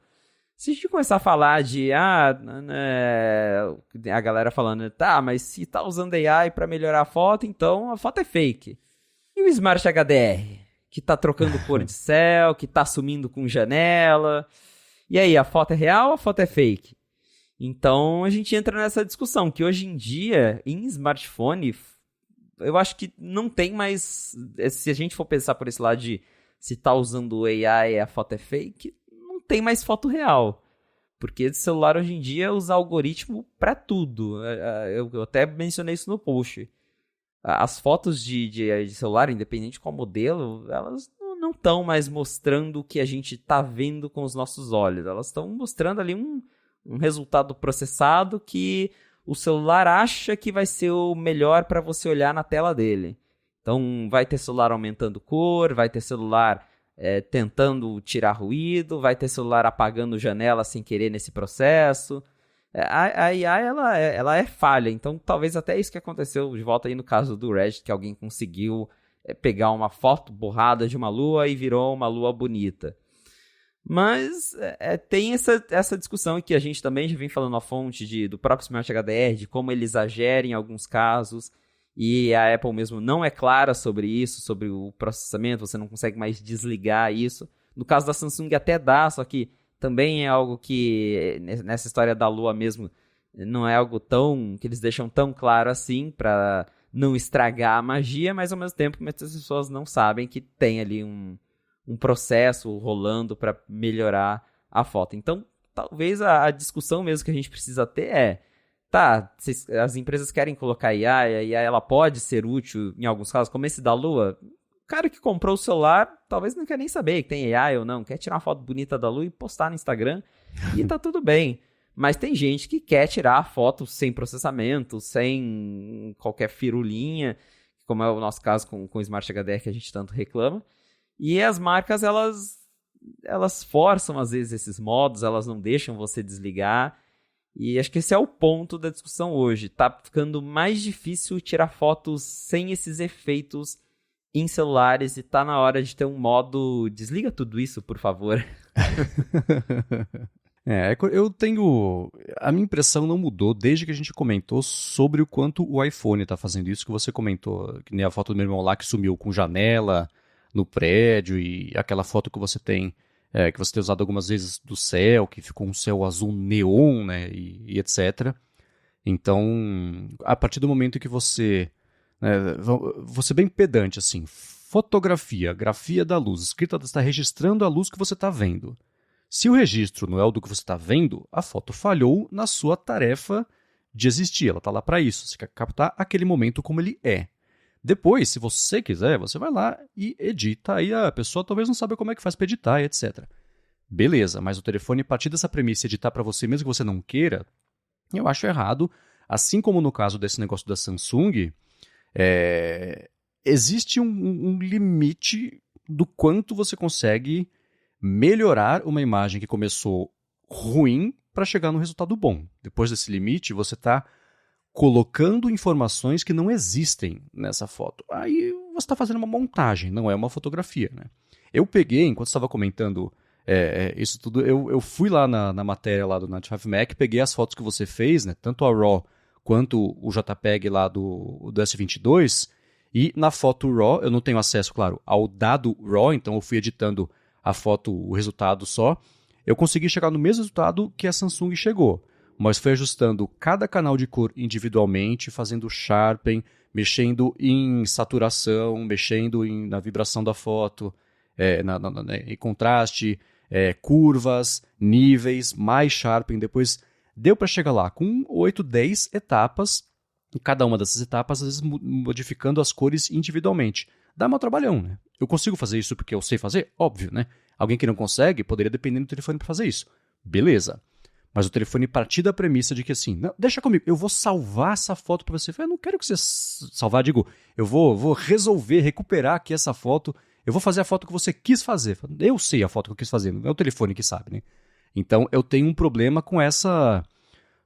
Se a gente começar a falar de, a galera falando, tá, mas se tá usando AI para melhorar a foto, então a foto é fake. E o Smart HDR, que tá trocando cor de céu, que tá sumindo com janela. E aí, a foto é real ou a foto é fake? Então, a gente entra nessa discussão, que hoje em dia, em smartphone, eu acho que não tem mais... Se a gente for pensar por esse lado de se tá usando AI e a foto é fake, não tem mais foto real. Porque o celular hoje em dia usa algoritmo para tudo. Eu até mencionei isso no post. As fotos de celular, independente de qual modelo, elas não estão mais mostrando o que a gente está vendo com os nossos olhos. Elas estão mostrando ali um resultado processado que o celular acha que vai ser o melhor para você olhar na tela dele. Então, vai ter celular aumentando cor, vai ter celular tentando tirar ruído, vai ter celular apagando janela sem querer nesse processo. A AI, ela é falha, então talvez até isso que aconteceu de volta aí no caso do Reddit, que alguém conseguiu pegar uma foto borrada de uma lua e virou uma lua bonita. Mas tem essa discussão que a gente também já vem falando na fonte do próprio Smart HDR, de como ele exagera em alguns casos, e a Apple mesmo não é clara sobre isso, sobre o processamento, você não consegue mais desligar isso. No caso da Samsung até dá, só que também é algo que, nessa história da lua mesmo, não é algo que eles deixam tão claro assim, para não estragar a magia, mas ao mesmo tempo muitas pessoas não sabem que tem ali um processo rolando para melhorar a foto. Então, talvez a discussão mesmo que a gente precisa ter as empresas querem colocar IA, e a IA ela pode ser útil em alguns casos, como esse da Lua. O cara que comprou o celular talvez não quer nem saber que tem AI ou não, quer tirar uma foto bonita da Lua e postar no Instagram, e tá tudo bem. Mas tem gente que quer tirar a foto sem processamento, sem qualquer firulinha, como é o nosso caso com o Smart HDR que a gente tanto reclama. E as marcas, elas forçam às vezes esses modos, elas não deixam você desligar. E acho que esse é o ponto da discussão hoje. Tá ficando mais difícil tirar fotos sem esses efeitos em celulares e tá na hora de ter um modo desliga tudo isso, por favor. Eu tenho... A minha impressão não mudou desde que a gente comentou sobre o quanto o iPhone tá fazendo isso, que você comentou, que nem a foto do meu irmão lá que sumiu com janela no prédio, e aquela foto que você tem, que você tem usado algumas vezes do céu, que ficou um céu azul neon, né, e etc. Então, a partir do momento que você... vou ser bem pedante, assim, fotografia, grafia da luz, escrita está registrando a luz que você está vendo. Se o registro não é o do que você está vendo, a foto falhou na sua tarefa de existir. Ela está lá para isso. Você quer captar aquele momento como ele é. Depois, se você quiser, você vai lá e edita. Aí a pessoa talvez não saiba como é que faz para editar, etc. Beleza, mas o telefone, a partir dessa premissa, editar para você mesmo que você não queira, eu acho errado. Assim como no caso desse negócio da Samsung, existe um limite do quanto você consegue melhorar uma imagem que começou ruim para chegar no resultado bom. Depois desse limite, você está colocando informações que não existem nessa foto. Aí você está fazendo uma montagem, não é uma fotografia, né? Eu peguei, enquanto estava comentando isso tudo, eu fui lá na matéria lá do 95Mac, peguei as fotos que você fez, né, tanto a RAW quanto o JPEG lá do S22, e na foto RAW, eu não tenho acesso, claro, ao dado RAW, então eu fui editando a foto, o resultado só, eu consegui chegar no mesmo resultado que a Samsung chegou, mas foi ajustando cada canal de cor individualmente, fazendo sharpen, mexendo em saturação, mexendo na vibração da foto, em contraste, curvas, níveis, mais sharpen, depois deu para chegar lá com 8, 10 etapas, e cada uma dessas etapas, às vezes modificando as cores individualmente. Dá um trabalhão, né? Eu consigo fazer isso porque eu sei fazer? Óbvio, né? Alguém que não consegue poderia depender do telefone para fazer isso. Beleza. Mas o telefone partir da premissa de que assim, não, deixa comigo, eu vou salvar essa foto para você. Eu não quero que você salvar, digo, eu vou resolver, recuperar aqui essa foto, eu vou fazer a foto que você quis fazer. Eu sei a foto que eu quis fazer, não é o telefone que sabe, né? Então eu tenho um problema com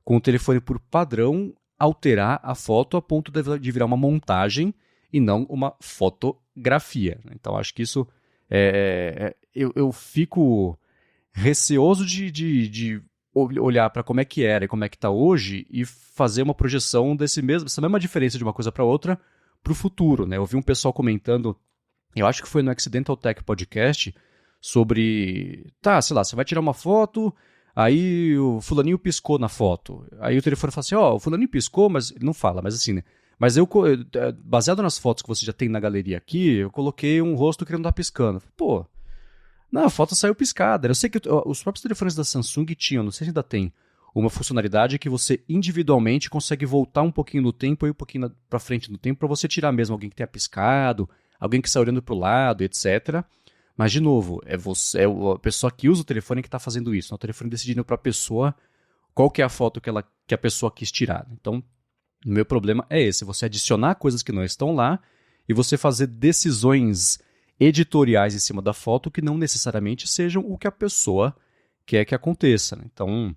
o telefone por padrão alterar a foto a ponto de virar uma montagem e não uma fotografia. Então acho que isso eu fico receoso de olhar para como é que era e como é que está hoje e fazer uma projeção dessa mesma diferença de uma coisa para outra para o futuro, né? Eu vi um pessoal comentando, eu acho que foi no Accidental Tech Podcast, sobre, sei lá, você vai tirar uma foto, aí o fulaninho piscou na foto. Aí o telefone fala assim, o fulaninho piscou, mas ele não fala, mas assim, né? Mas baseado nas fotos que você já tem na galeria aqui, eu coloquei um rosto querendo estar piscando. Pô, não, a foto saiu piscada. Eu sei que os próprios telefones da Samsung tinham, não sei se ainda tem, uma funcionalidade que você individualmente consegue voltar um pouquinho no tempo e um pouquinho para frente no tempo para você tirar mesmo alguém que tenha piscado, alguém que está olhando para o lado, etc. Mas, de novo, é a pessoa que usa o telefone que está fazendo isso. Não é o telefone decidindo para a pessoa qual que é a foto que a pessoa quis tirar. Então, o meu problema é esse. Você adicionar coisas que não estão lá e você fazer decisões editoriais em cima da foto que não necessariamente sejam o que a pessoa quer que aconteça. Então,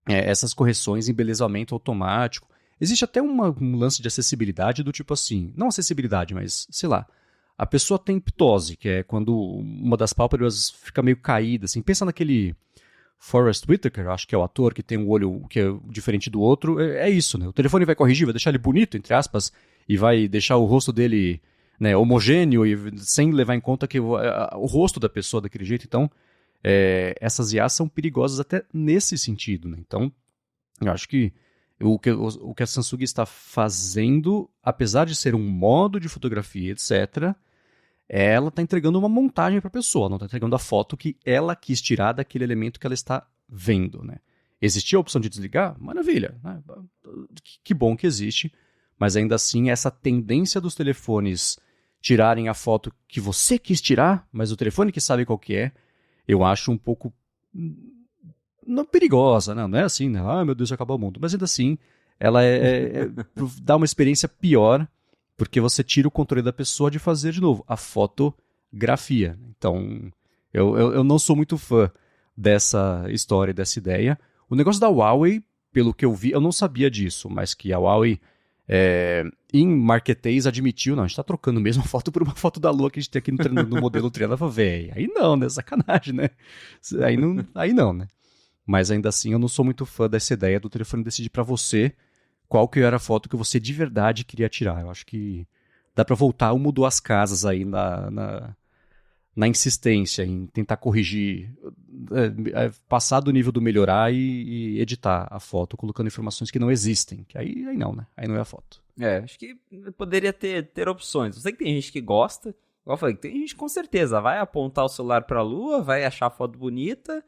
essas correções, embelezamento automático. Existe até um lance de acessibilidade do tipo assim, não acessibilidade, mas, sei lá, a pessoa tem ptose, que é quando uma das pálpebras fica meio caída, assim. Pensa naquele Forrest Whitaker, acho que é o ator que tem um olho que é diferente do outro. É isso, né? O telefone vai corrigir, vai deixar ele bonito, entre aspas, e vai deixar o rosto dele, né, homogêneo, e sem levar em conta que o rosto da pessoa é daquele jeito. Então, essas IAs são perigosas até nesse sentido, né? Então, eu acho que o que a Samsung está fazendo, apesar de ser um modo de fotografia, etc., ela está entregando uma montagem para a pessoa, não está entregando a foto que ela quis tirar daquele elemento que ela está vendo, né? Existia a opção de desligar? Maravilha, né? Que bom que existe, mas ainda assim essa tendência dos telefones tirarem a foto que você quis tirar, mas o telefone que sabe qual que é, eu acho um pouco não perigosa, não é assim, né? Meu Deus, acabou o mundo. Mas ainda assim, ela dá uma experiência pior, porque você tira o controle da pessoa de fazer, de novo, a fotografia. Então, eu não sou muito fã dessa história, dessa ideia. O negócio da Huawei, pelo que eu vi, eu não sabia disso, mas que a Huawei, em marketês, admitiu, não, a gente tá trocando mesmo a foto por uma foto da Lua que a gente tem aqui no modelo Triângulo. Ela falou, véi, aí não, né? Sacanagem, né? Aí não, né? Mas ainda assim eu não sou muito fã dessa ideia do telefone decidir para você qual que era a foto que você de verdade queria tirar. Eu acho que dá para voltar uma ou duas casas aí na insistência em tentar corrigir, passar do nível do melhorar e editar a foto colocando informações que não existem. Que aí não, né? Aí não é a foto. Acho que poderia ter opções. Eu sei que tem gente que gosta, igual eu falei, tem gente que com certeza vai apontar o celular para a lua, vai achar a foto bonita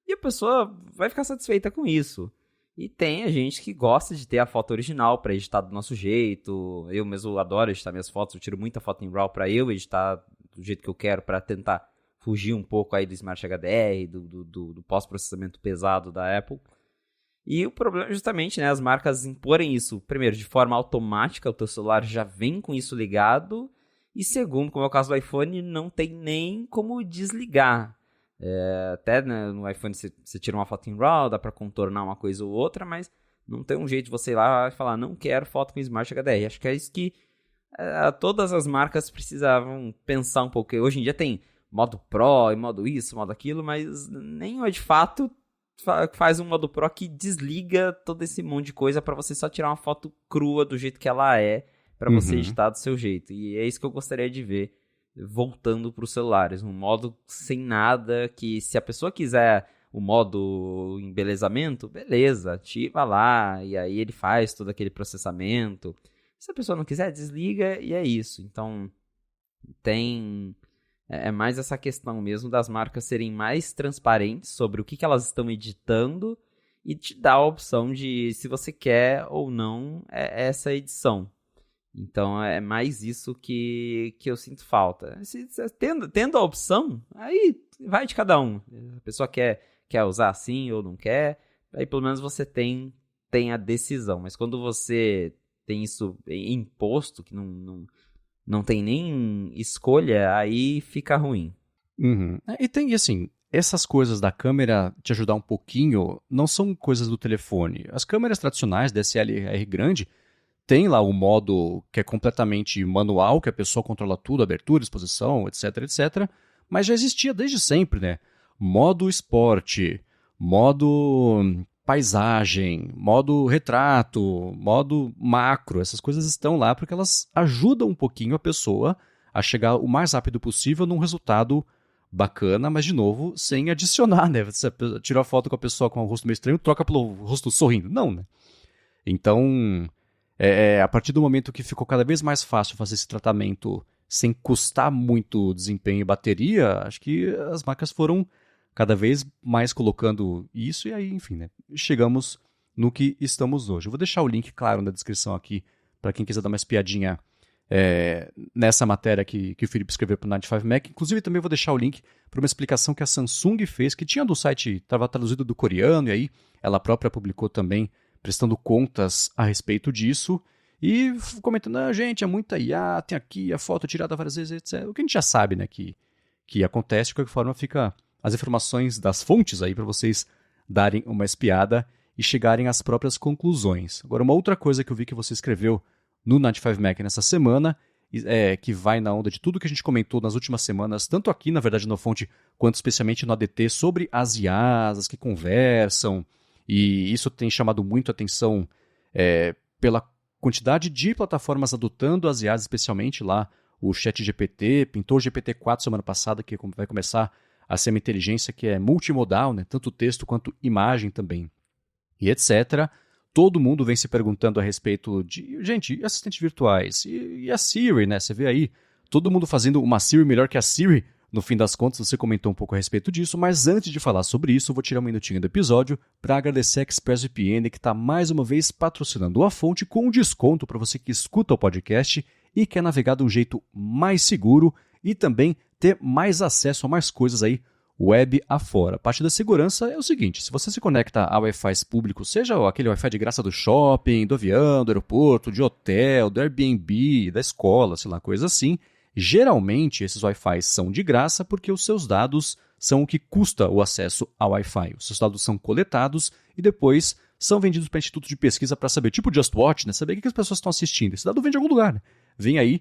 e a pessoa vai ficar satisfeita com isso. E tem a gente que gosta de ter a foto original para editar do nosso jeito. Eu mesmo adoro editar minhas fotos, eu tiro muita foto em RAW para eu editar do jeito que eu quero, para tentar fugir um pouco aí do Smart HDR, do pós-processamento pesado da Apple. E o problema é justamente, né, as marcas imporem isso, primeiro, de forma automática, o teu celular já vem com isso ligado, e segundo, como é o caso do iPhone, não tem nem como desligar. Até, né, no iPhone você tira uma foto em RAW, dá pra contornar uma coisa ou outra, mas não tem um jeito de você ir lá e falar, não quero foto com Smart HDR. Acho que é isso que todas as marcas precisavam pensar um pouco. Hoje em dia tem modo Pro e modo isso, modo aquilo, mas nenhum de fato faz um modo Pro que desliga todo esse monte de coisa pra você só tirar uma foto crua do jeito que ela é, pra você editar do seu jeito. E é isso que eu gostaria de ver voltando para os celulares, um modo sem nada, que se a pessoa quiser o modo embelezamento, beleza, ativa lá, e aí ele faz todo aquele processamento. Se a pessoa não quiser, desliga e é isso. Então, é mais essa questão mesmo das marcas serem mais transparentes sobre o que elas estão editando e te dar a opção de se você quer ou não essa edição. Então é mais isso que eu sinto falta. Tendo a opção, aí vai de cada um. A pessoa quer usar assim ou não quer, aí pelo menos você tem a decisão. Mas quando você tem isso imposto, que não tem nem escolha, aí fica ruim. E tem, assim, essas coisas da câmera te ajudar um pouquinho não são coisas do telefone. As câmeras tradicionais DSLR grande tem lá o modo que é completamente manual, que a pessoa controla tudo, abertura, exposição, etc, etc. Mas já existia desde sempre, né? Modo esporte, modo paisagem, modo retrato, modo macro. Essas coisas estão lá porque elas ajudam um pouquinho a pessoa a chegar o mais rápido possível num resultado bacana, mas de novo, sem adicionar, né? Você tirou a foto com a pessoa com o rosto meio estranho, troca pelo rosto sorrindo. Não, né? Então, a partir do momento que ficou cada vez mais fácil fazer esse tratamento sem custar muito desempenho e bateria, acho que as marcas foram cada vez mais colocando isso, e aí, enfim, né? Chegamos no que estamos hoje. Eu vou deixar o link, claro, na descrição aqui, para quem quiser dar uma espiadinha nessa matéria que o Felipe escreveu para o 95Mac. Inclusive, também vou deixar o link para uma explicação que a Samsung fez, que tinha do site, estava traduzido do coreano, e aí ela própria publicou também, prestando contas a respeito disso, e comentando, gente, é muita IA, tem aqui a foto tirada várias vezes, etc. O que a gente já sabe, né, que acontece, de qualquer forma fica as informações das fontes aí para vocês darem uma espiada e chegarem às próprias conclusões. Agora, uma outra coisa que eu vi que você escreveu no 95Mac nessa semana, que vai na onda de tudo que a gente comentou nas últimas semanas, tanto aqui, na verdade, no Fonte, quanto especialmente no ADT, sobre as IAs, as que conversam, e isso tem chamado muito a atenção pela quantidade de plataformas adotando as IAs, especialmente lá o ChatGPT, pintou o GPT-4 semana passada, que vai começar a ser uma inteligência que é multimodal, né? Tanto texto quanto imagem também, e etc. Todo mundo vem se perguntando a respeito de, gente, e assistentes virtuais? E a Siri, né? Você vê aí, todo mundo fazendo uma Siri melhor que a Siri. No fim das contas, você comentou um pouco a respeito disso, mas antes de falar sobre isso, eu vou tirar um minutinho do episódio para agradecer a ExpressVPN, que está mais uma vez patrocinando a Fonte com um desconto para você que escuta o podcast e quer navegar de um jeito mais seguro e também ter mais acesso a mais coisas aí web afora. A parte da segurança é o seguinte, se você se conecta a Wi-Fi públicos, seja aquele Wi-Fi de graça do shopping, do avião, do aeroporto, de hotel, do Airbnb, da escola, sei lá, coisa assim, geralmente esses Wi-Fi são de graça porque os seus dados são o que custa o acesso ao Wi-Fi. Os seus dados são coletados e depois são vendidos para institutos de pesquisa para saber, tipo Just Watch, né? Saber o que as pessoas estão assistindo. Esse dado vem de algum lugar, né? Vem aí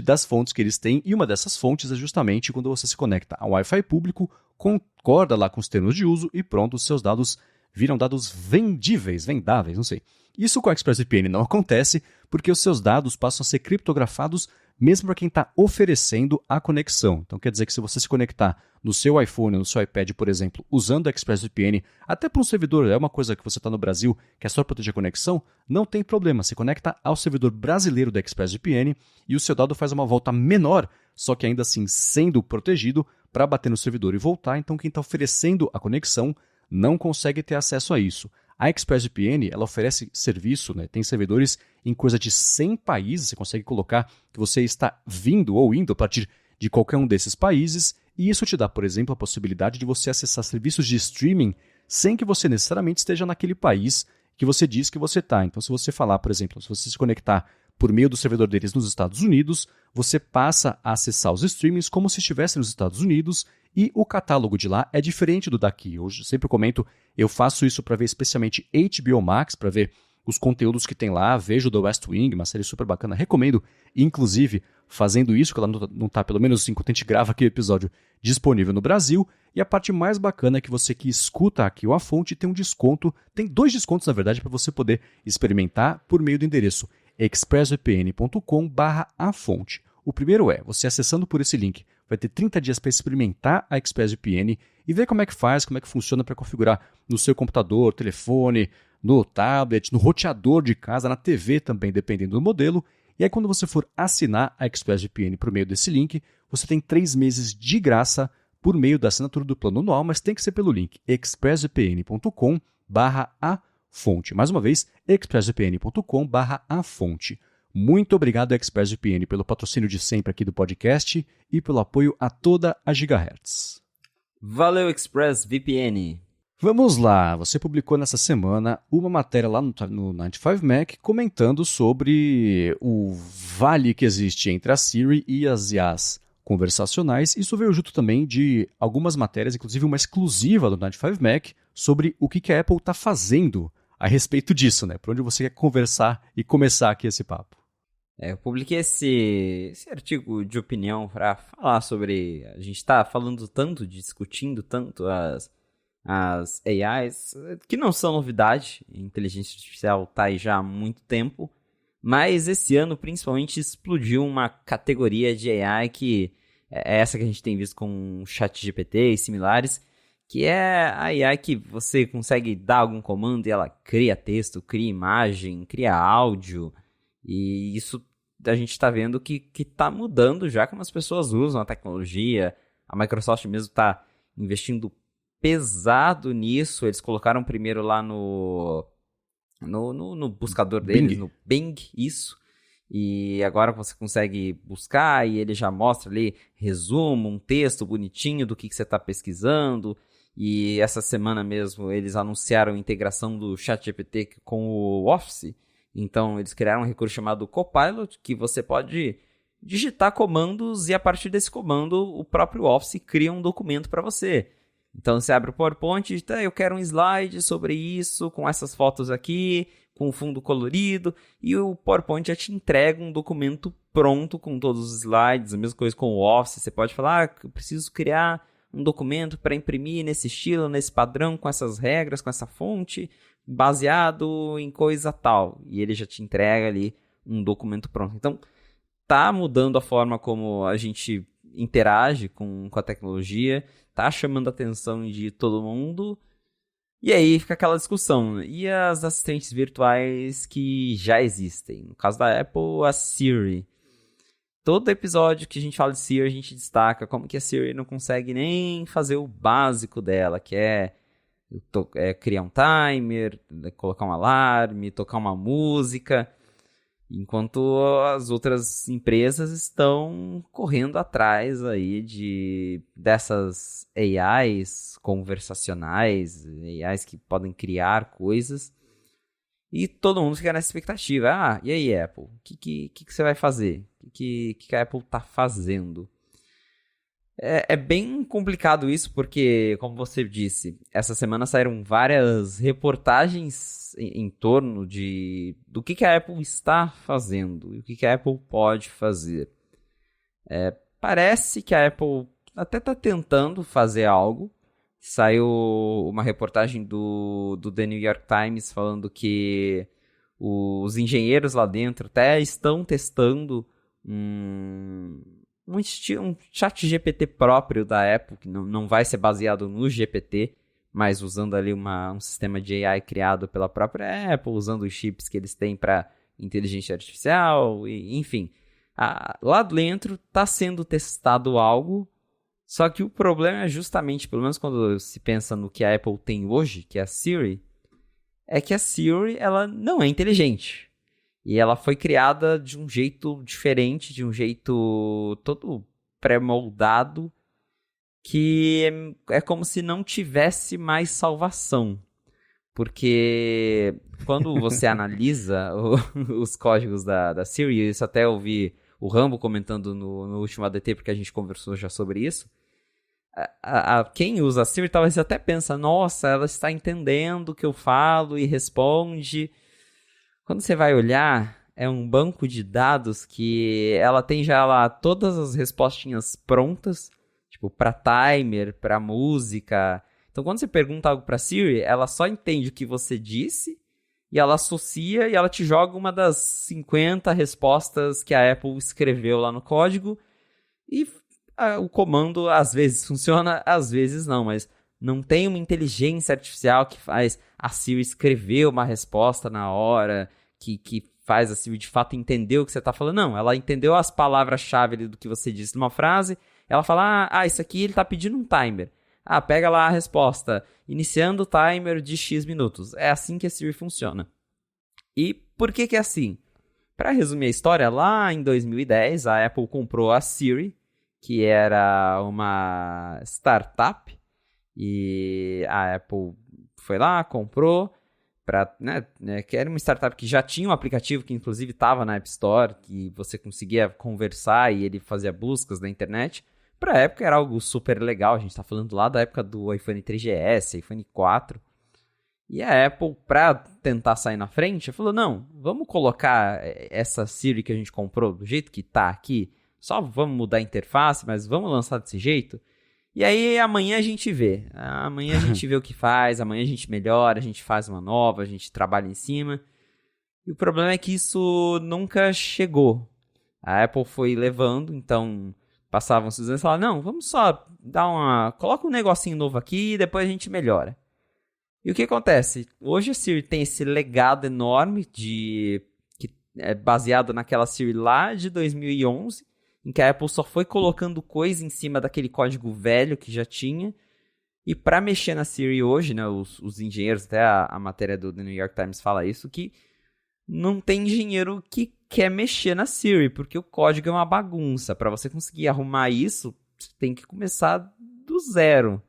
das fontes que eles têm, e uma dessas fontes é justamente quando você se conecta ao Wi-Fi público, concorda lá com os termos de uso e pronto, os seus dados viram dados vendíveis, vendáveis, não sei. Isso com a ExpressVPN não acontece porque os seus dados passam a ser criptografados mesmo para quem está oferecendo a conexão. Então quer dizer que se você se conectar no seu iPhone ou no seu iPad, por exemplo, usando a ExpressVPN, até para um servidor, é uma coisa que você está no Brasil, que é só proteger a conexão, não tem problema. Se conecta ao servidor brasileiro da ExpressVPN e o seu dado faz uma volta menor, só que ainda assim sendo protegido, para bater no servidor e voltar. Então quem está oferecendo a conexão não consegue ter acesso a isso. A ExpressVPN, ela oferece serviço, né? Tem servidores em coisa de 100 países, você consegue colocar que você está vindo ou indo a partir de qualquer um desses países, e isso te dá, por exemplo, a possibilidade de você acessar serviços de streaming sem que você necessariamente esteja naquele país que você diz que você está. Então, se você falar, por exemplo, se você se conectar por meio do servidor deles nos Estados Unidos, você passa a acessar os streamings como se estivesse nos Estados Unidos, e o catálogo de lá é diferente do daqui. Eu sempre comento, eu faço isso para ver especialmente HBO Max, para ver os conteúdos que tem lá, vejo The West Wing, uma série super bacana, recomendo, inclusive, fazendo isso, que ela não está, pelo menos assim, quando a gente grava aqui o episódio, disponível no Brasil. E a parte mais bacana é que você que escuta aqui o A Fonte tem um desconto, tem 2 descontos, na verdade, para você poder experimentar por meio do endereço expressvpn.com/afonte. O primeiro é, você acessando por esse link, vai ter 30 dias para experimentar a ExpressVPN e ver como é que faz, como é que funciona para configurar no seu computador, telefone, no tablet, no roteador de casa, na TV também, dependendo do modelo. E aí quando você for assinar a ExpressVPN por meio desse link, você tem 3 meses de graça por meio da assinatura do plano anual, mas tem que ser pelo link expressvpn.com/afonte. Mais uma vez, expressvpn.com/afonte. Muito obrigado, ExpressVPN, pelo patrocínio de sempre aqui do podcast e pelo apoio a toda a Gigahertz. Valeu, ExpressVPN! Vamos lá, você publicou nessa semana uma matéria lá no 95Mac comentando sobre o vale que existe entre a Siri e as IAs conversacionais. Isso veio junto também de algumas matérias, inclusive uma exclusiva do 95Mac, sobre o que a Apple está fazendo a respeito disso, né? Por onde você quer conversar e começar aqui esse papo. Eu publiquei esse artigo de opinião para falar sobre... A gente está falando tanto, discutindo tanto as AIs, que não são novidade. A inteligência artificial está aí já há muito tempo. Mas esse ano, principalmente, explodiu uma categoria de AI que é essa que a gente tem visto com o ChatGPT e similares, que é a AI que você consegue dar algum comando e ela cria texto, cria imagem, cria áudio. E isso a gente está vendo que está mudando já como as pessoas usam a tecnologia. A Microsoft mesmo está investindo pesado nisso. Eles colocaram primeiro lá no buscador deles, no Bing, isso. E agora você consegue buscar e ele já mostra ali resumo, um texto bonitinho do que você está pesquisando. E essa semana mesmo eles anunciaram a integração do ChatGPT com o Office. Então eles criaram um recurso chamado Copilot, que você pode digitar comandos e a partir desse comando o próprio Office cria um documento para você. Então você abre o PowerPoint e diz, eu quero um slide sobre isso, com essas fotos aqui, com fundo colorido, e o PowerPoint já te entrega um documento pronto com todos os slides, a mesma coisa com o Office. Você pode falar, eu preciso criar um documento para imprimir nesse estilo, nesse padrão, com essas regras, com essa fonte, baseado em coisa tal. E ele já te entrega ali um documento pronto. Então, tá mudando a forma como a gente interage com a tecnologia, tá chamando a atenção de todo mundo. E aí fica aquela discussão. E as assistentes virtuais que já existem? No caso da Apple, a Siri. Todo episódio que a gente fala de Siri, a gente destaca como que a Siri não consegue nem fazer o básico dela, que é criar um timer, colocar um alarme, tocar uma música, enquanto as outras empresas estão correndo atrás aí dessas AIs conversacionais, AIs que podem criar coisas, e todo mundo fica nessa expectativa. E aí, Apple, o que você vai fazer? O que a Apple está fazendo? É bem complicado isso, porque, como você disse, essa semana saíram várias reportagens em torno do que a Apple está fazendo e o que a Apple pode fazer. Parece que a Apple até está tentando fazer algo. Saiu uma reportagem do The New York Times falando que os engenheiros lá dentro até estão testando um chat GPT próprio da Apple, que não vai ser baseado no GPT, mas usando ali um sistema de AI criado pela própria Apple, usando os chips que eles têm para inteligência artificial, enfim. Lá dentro está sendo testado algo, só que o problema é justamente, pelo menos quando se pensa no que a Apple tem hoje, que é a Siri, é que a Siri ela não é inteligente. E ela foi criada de um jeito diferente, de um jeito todo pré-moldado, que é como se não tivesse mais salvação. Porque quando você analisa os códigos da Siri, isso até eu vi o Rambo comentando no último ADT, porque a gente conversou já sobre isso, quem usa a Siri talvez até pensa, nossa, ela está entendendo o que eu falo e responde. Quando você vai olhar, é um banco de dados que ela tem já lá todas as respostinhas prontas, tipo para timer, para música. Então quando você pergunta algo para Siri, ela só entende o que você disse e ela associa e ela te joga uma das 50 respostas que a Apple escreveu lá no código e o comando às vezes funciona, às vezes não, mas não tem uma inteligência artificial que faz a Siri escrever uma resposta na hora, que faz a Siri de fato entender o que você está falando. Não, ela entendeu as palavras-chave do que você disse numa frase, ela fala, isso aqui ele está pedindo um timer. Pega lá a resposta, iniciando o timer de X minutos. É assim que a Siri funciona. E por que é assim? Para resumir a história, lá em 2010, a Apple comprou a Siri, que era uma startup, e a Apple foi lá, comprou que era uma startup que já tinha um aplicativo que inclusive estava na App Store, que você conseguia conversar e ele fazia buscas na internet. Para a época era algo super legal, a gente está falando lá da época do iPhone 3GS, iPhone 4. E a Apple, para tentar sair na frente, falou, não, vamos colocar essa Siri que a gente comprou do jeito que está aqui, só vamos mudar a interface, mas vamos lançar desse jeito. E aí amanhã a gente vê. Amanhã a gente vê o que faz, amanhã a gente melhora, a gente faz uma nova, a gente trabalha em cima. E o problema é que isso nunca chegou. A Apple foi levando, então passavam-se os anos e falavam, não, vamos só coloca um negocinho novo aqui e depois a gente melhora. E o que acontece? Hoje a Siri tem esse legado enorme que é baseado naquela Siri lá de 2011, em que a Apple só foi colocando coisa em cima daquele código velho que já tinha. E para mexer na Siri hoje, né, os engenheiros, até a matéria do The New York Times fala isso, que não tem engenheiro que quer mexer na Siri, porque o código é uma bagunça. Para você conseguir arrumar isso, você tem que começar do zero.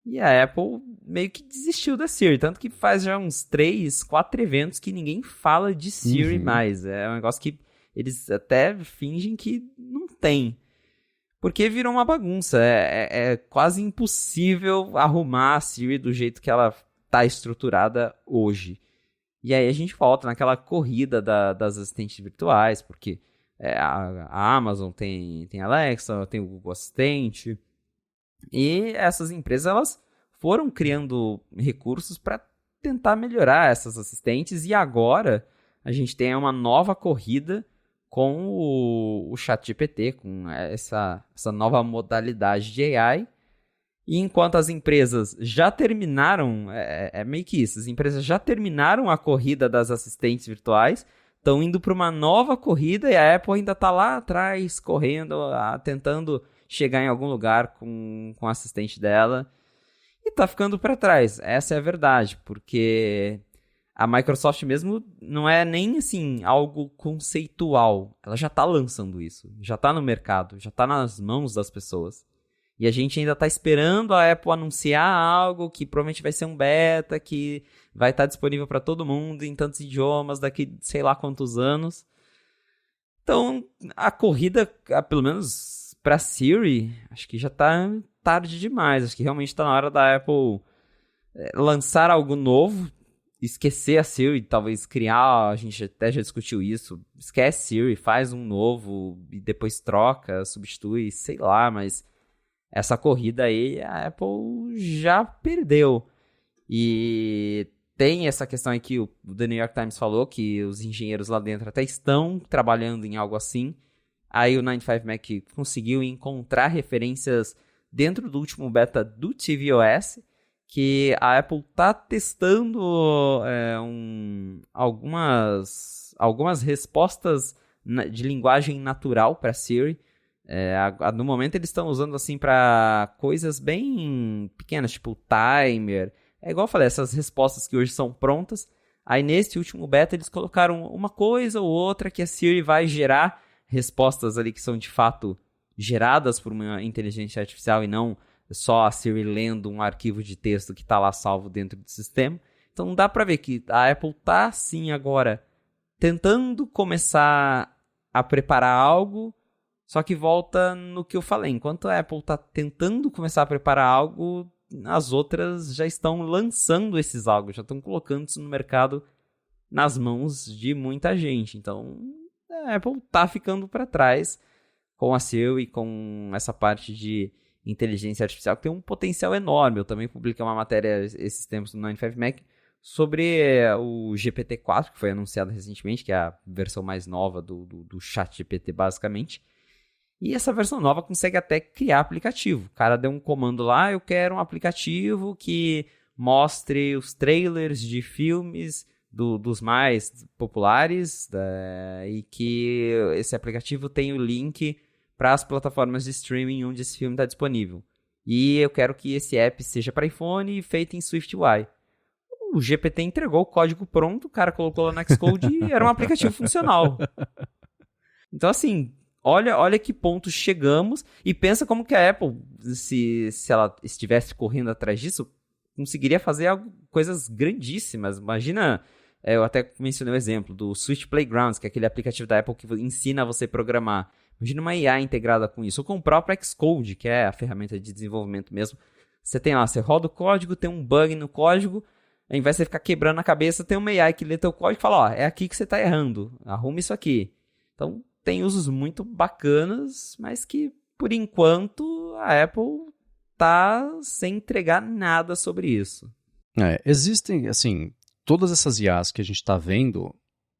E a Apple meio que desistiu da Siri, tanto que faz já uns 3, 4 eventos que ninguém fala de Siri mais. É um negócio que eles até fingem que não tem. Porque virou uma bagunça. É quase impossível arrumar a Siri do jeito que ela está estruturada hoje. E aí a gente volta naquela corrida das assistentes virtuais, porque a Amazon tem Alexa, tem o Google Assistente. E essas empresas elas foram criando recursos para tentar melhorar essas assistentes. E agora a gente tem uma nova corrida com o ChatGPT, com essa nova modalidade de AI. E enquanto as empresas já terminaram, meio que isso, as empresas já terminaram a corrida das assistentes virtuais, estão indo para uma nova corrida e a Apple ainda está lá atrás, correndo, tentando chegar em algum lugar com o assistente dela. E está ficando para trás, essa é a verdade, porque a Microsoft mesmo não é nem assim algo conceitual. Ela já está lançando isso, já está no mercado, já está nas mãos das pessoas. E a gente ainda está esperando a Apple anunciar algo que provavelmente vai ser um beta, que vai estar disponível para todo mundo em tantos idiomas daqui sei lá quantos anos. Então, a corrida, pelo menos para Siri, acho que já está tarde demais. Acho que realmente está na hora da Apple lançar algo novo, esquecer a Siri, talvez criar, a gente até já discutiu isso, esquece Siri, faz um novo e depois troca, substitui, sei lá, mas essa corrida aí a Apple já perdeu. E tem essa questão aí que o The New York Times falou, que os engenheiros lá dentro até estão trabalhando em algo assim. Aí o 95Mac conseguiu encontrar referências dentro do último beta do tvOS, que a Apple está testando algumas respostas de linguagem natural para Siri. No momento eles estão usando assim para coisas bem pequenas, tipo timer. É igual eu falei, essas respostas que hoje são prontas. Aí nesse último beta eles colocaram uma coisa ou outra que a Siri vai gerar respostas ali que são de fato geradas por uma inteligência artificial e não só a Siri lendo um arquivo de texto que está lá salvo dentro do sistema. Então dá para ver que a Apple está sim agora tentando começar a preparar algo. Só que volta no que eu falei, enquanto a Apple está tentando começar a preparar algo, as outras já estão lançando esses algo, já estão colocando isso no mercado nas mãos de muita gente. Então, a Apple está ficando para trás com a Siri e com essa parte de inteligência artificial, que tem um potencial enorme. Eu também publiquei uma matéria esses tempos no 95Mac sobre o GPT-4, que foi anunciado recentemente, que é a versão mais nova do ChatGPT, basicamente. E essa versão nova consegue até criar aplicativo. O cara deu um comando lá, eu quero um aplicativo que mostre os trailers de filmes dos mais populares e que esse aplicativo tenha o link para as plataformas de streaming onde esse filme está disponível. E eu quero que esse app seja para iPhone e feito em SwiftUI. O GPT entregou o código pronto, o cara colocou lá no Xcode e era um aplicativo funcional. Então, assim, olha que ponto chegamos e pensa como que a Apple, se ela estivesse correndo atrás disso, conseguiria fazer coisas grandíssimas. Imagina, eu até mencionei o exemplo do Switch Playgrounds, que é aquele aplicativo da Apple que ensina você a programar. Imagina uma IA integrada com isso, ou com o próprio Xcode, que é a ferramenta de desenvolvimento mesmo. Você tem lá, você roda o código, tem um bug no código, ao invés de você ficar quebrando a cabeça, tem uma AI que lê teu código e fala, ó, é aqui que você está errando, arruma isso aqui. Então, tem usos muito bacanas, mas que, por enquanto, a Apple tá sem entregar nada sobre isso. Existem, assim, todas essas IAs que a gente está vendo,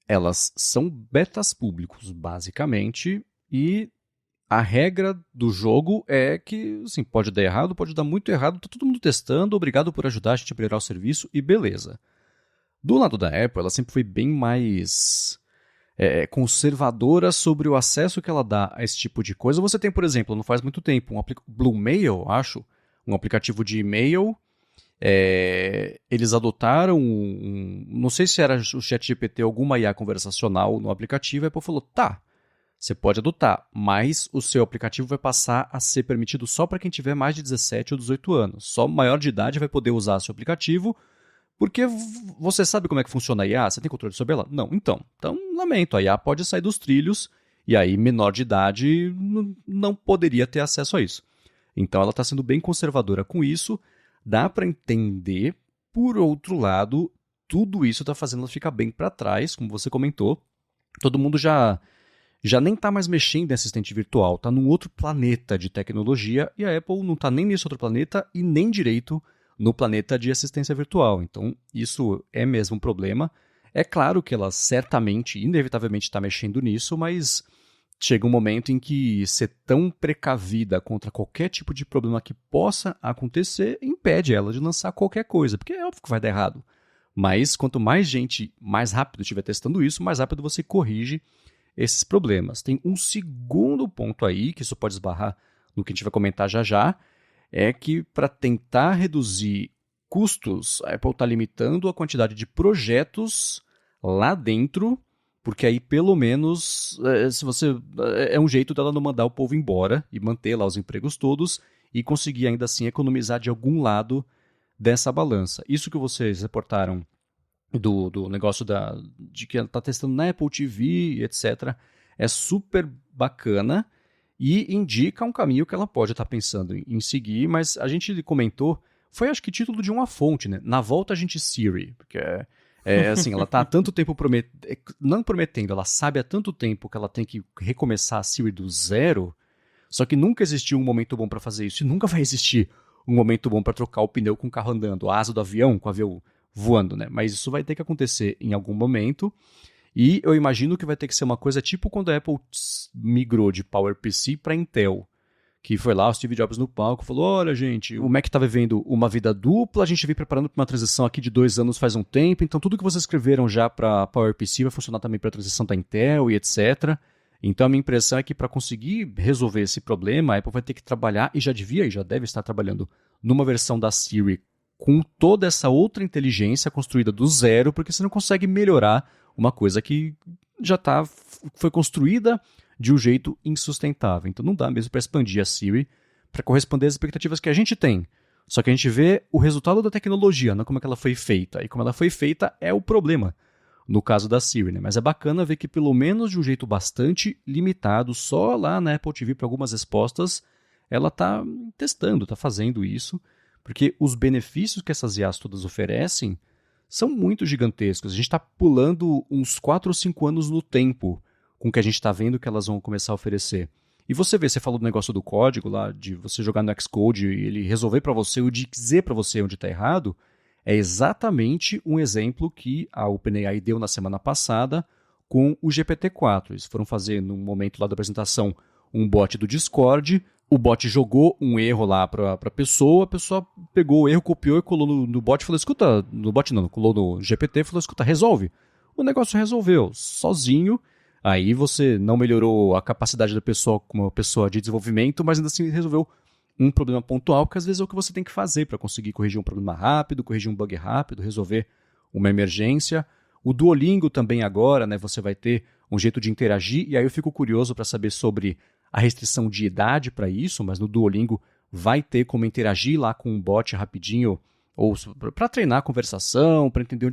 elas são betas públicos, basicamente, e a regra do jogo é que, assim, pode dar errado, pode dar muito errado, tá todo mundo testando, obrigado por ajudar a gente a melhorar o serviço, e beleza. Do lado da Apple, ela sempre foi bem mais conservadora sobre o acesso que ela dá a esse tipo de coisa. Você tem, por exemplo, não faz muito tempo, Bluemail, acho, um aplicativo de e-mail. Eles adotaram não sei se era o ChatGPT ou alguma IA conversacional no aplicativo, a Apple falou, tá, você pode adotar, mas o seu aplicativo vai passar a ser permitido só para quem tiver mais de 17 ou 18 anos. Só maior de idade vai poder usar seu aplicativo, porque você sabe como é que funciona a IA? Você tem controle sobre ela? Não, então lamento, a IA pode sair dos trilhos, e aí menor de idade não poderia ter acesso a isso. Então ela está sendo bem conservadora com isso, dá para entender. Por outro lado, tudo isso está fazendo ela ficar bem para trás, como você comentou. Todo mundo já nem está mais mexendo em assistente virtual, está num outro planeta de tecnologia, e a Apple não está nem nesse outro planeta e nem direito no planeta de assistência virtual. Então, isso é mesmo um problema. É claro que ela certamente, inevitavelmente está mexendo nisso, mas chega um momento em que ser tão precavida contra qualquer tipo de problema que possa acontecer impede ela de lançar qualquer coisa, porque é óbvio que vai dar errado. Mas quanto mais gente, mais rápido estiver testando isso, mais rápido você corrige esses problemas. Tem um segundo ponto aí, que isso pode esbarrar no que a gente vai comentar já já, é que para tentar reduzir custos, a Apple está limitando a quantidade de projetos lá dentro, porque aí pelo menos se você é um jeito dela não mandar o povo embora e manter lá os empregos todos e conseguir ainda assim economizar de algum lado dessa balança. Isso que vocês reportaram do negócio de que ela está testando na Apple TV, etc., é super bacana e indica um caminho que ela pode estar pensando em seguir, mas a gente comentou, foi acho que título de uma fonte, né? Na volta a gente Siri, porque assim, ela está há tanto tempo não prometendo, ela sabe há tanto tempo que ela tem que recomeçar a Siri do zero, só que nunca existiu um momento bom para fazer isso, e nunca vai existir um momento bom para trocar o pneu com o carro andando, a asa do avião com o avião voando, né? Mas isso vai ter que acontecer em algum momento. E eu imagino que vai ter que ser uma coisa tipo quando a Apple migrou de PowerPC para Intel, que foi lá o Steve Jobs no palco e falou, olha gente, o Mac está vivendo uma vida dupla, a gente vem preparando para uma transição aqui de 2 anos faz um tempo, então tudo que vocês escreveram já para PowerPC vai funcionar também para a transição da Intel e etc. Então a minha impressão é que para conseguir resolver esse problema, a Apple vai ter que trabalhar, e já devia e já deve estar trabalhando, numa versão da Siri com toda essa outra inteligência construída do zero, porque você não consegue melhorar uma coisa que já foi construída de um jeito insustentável. Então não dá mesmo para expandir a Siri para corresponder às expectativas que a gente tem. Só que a gente vê o resultado da tecnologia, não como é que ela foi feita. E como ela foi feita é o problema, no caso da Siri, né? Mas é bacana ver que pelo menos de um jeito bastante limitado, só lá na Apple TV para algumas respostas, ela está testando, está fazendo isso, porque os benefícios que essas IAs todas oferecem são muito gigantescos. A gente está pulando uns 4 ou 5 anos no tempo com o que a gente está vendo que elas vão começar a oferecer. E você falou do negócio do código lá, de você jogar no Xcode e ele resolver para você ou dizer para você onde está errado, é exatamente um exemplo que a OpenAI deu na semana passada com o GPT-4. Eles foram fazer, num momento lá da apresentação, um bot do Discord. O bot jogou um erro lá para a pessoa pegou o erro, copiou e colou no bot e falou, escuta, no bot não, colou no GPT e falou, escuta, resolve. O negócio resolveu, sozinho. Aí você não melhorou a capacidade da pessoa como uma pessoa de desenvolvimento, mas ainda assim resolveu um problema pontual, que às vezes é o que você tem que fazer para conseguir corrigir um problema rápido, corrigir um bug rápido, resolver uma emergência. O Duolingo também agora, né, você vai ter um jeito de interagir, e aí eu fico curioso para saber sobre a restrição de idade para isso, mas no Duolingo vai ter como interagir lá com um bot rapidinho ou para treinar a conversação, para entender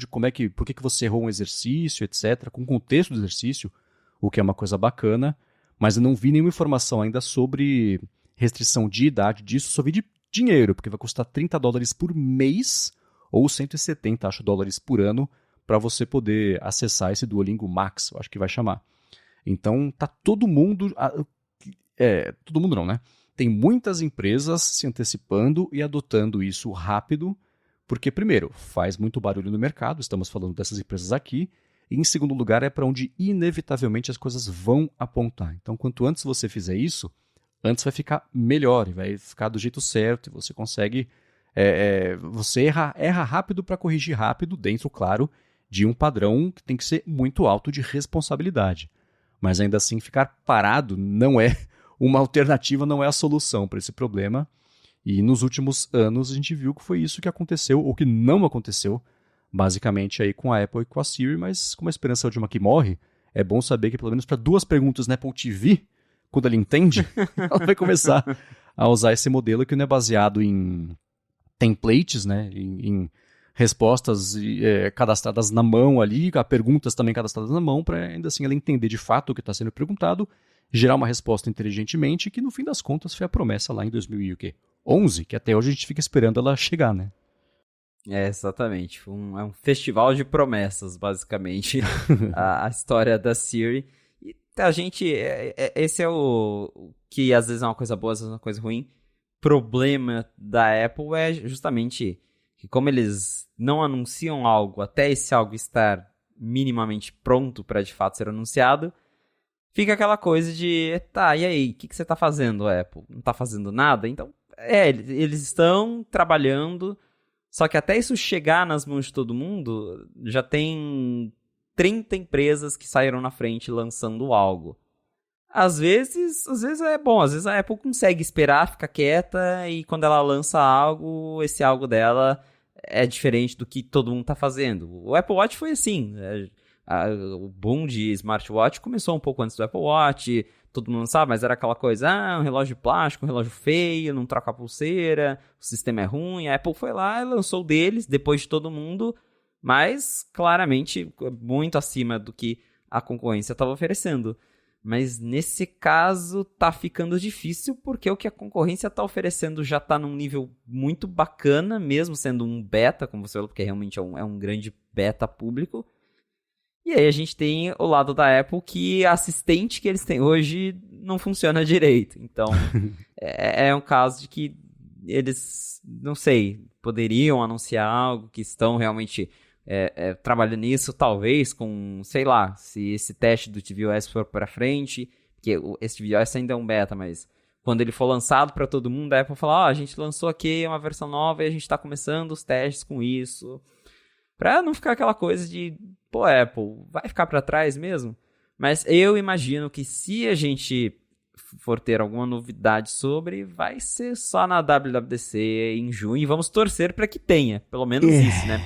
por que você errou um exercício, etc., com o contexto do exercício, o que é uma coisa bacana, mas eu não vi nenhuma informação ainda sobre restrição de idade disso, só vi de dinheiro, porque vai custar $30 por mês, ou 170, acho, dólares por ano, para você poder acessar esse Duolingo Max, eu acho que vai chamar. Então, tá todo mundo... todo mundo não, né? Tem muitas empresas se antecipando e adotando isso rápido, porque, primeiro, faz muito barulho no mercado, estamos falando dessas empresas aqui, e, em segundo lugar, é para onde, inevitavelmente, as coisas vão apontar. Então, quanto antes você fizer isso, antes vai ficar melhor, e vai ficar do jeito certo, e você consegue... você erra rápido para corrigir rápido, dentro, claro, de um padrão que tem que ser muito alto de responsabilidade. Mas, ainda assim, ficar parado não é uma alternativa, não é a solução para esse problema. E nos últimos anos a gente viu que foi isso que aconteceu, ou que não aconteceu, basicamente aí com a Apple e com a Siri, mas como a esperança é de uma que morre, é bom saber que pelo menos para 2 perguntas na Apple TV, quando ela entende, ela vai começar a usar esse modelo que não é baseado em templates, né, em respostas cadastradas na mão ali, perguntas também cadastradas na mão, para ainda assim ela entender de fato o que está sendo perguntado, gerar uma resposta inteligentemente, que no fim das contas foi a promessa lá em 2011, que até hoje a gente fica esperando ela chegar, né? Exatamente. É um festival de promessas, basicamente, a história da Siri. E a gente, esse é o que às vezes é uma coisa boa, às vezes é uma coisa ruim. Problema da Apple é justamente que como eles não anunciam algo até esse algo estar minimamente pronto para de fato ser anunciado, fica aquela coisa de, tá, e aí, o que você tá fazendo, Apple? Não tá fazendo nada? Então, eles estão trabalhando, só que até isso chegar nas mãos de todo mundo, já tem 30 empresas que saíram na frente lançando algo. Às vezes é bom, às vezes a Apple consegue esperar, fica quieta, e quando ela lança algo, esse algo dela é diferente do que todo mundo tá fazendo. O Apple Watch foi assim, o boom de smartwatch começou um pouco antes do Apple Watch, todo mundo sabe, mas era aquela coisa, um relógio de plástico, um relógio feio, não troca a pulseira, o sistema é ruim. A Apple foi lá e lançou o deles, depois de todo mundo, mas claramente muito acima do que a concorrência estava oferecendo. Mas nesse caso tá ficando difícil, porque o que a concorrência tá oferecendo já tá num nível muito bacana, mesmo sendo um beta, como você falou, porque realmente é um grande beta público. E aí a gente tem o lado da Apple que a assistente que eles têm hoje não funciona direito. Então, é um caso de que eles, não sei, poderiam anunciar algo, que estão realmente trabalhando nisso, talvez com, sei lá, se esse teste do tvOS for para frente, porque esse tvOS ainda é um beta, mas quando ele for lançado para todo mundo, a Apple falar, a gente lançou aqui uma versão nova e a gente está começando os testes com isso. Pra não ficar aquela coisa de, Apple, vai ficar pra trás mesmo? Mas eu imagino que se a gente for ter alguma novidade sobre, vai ser só na WWDC em junho, e vamos torcer pra que tenha, pelo menos isso, né?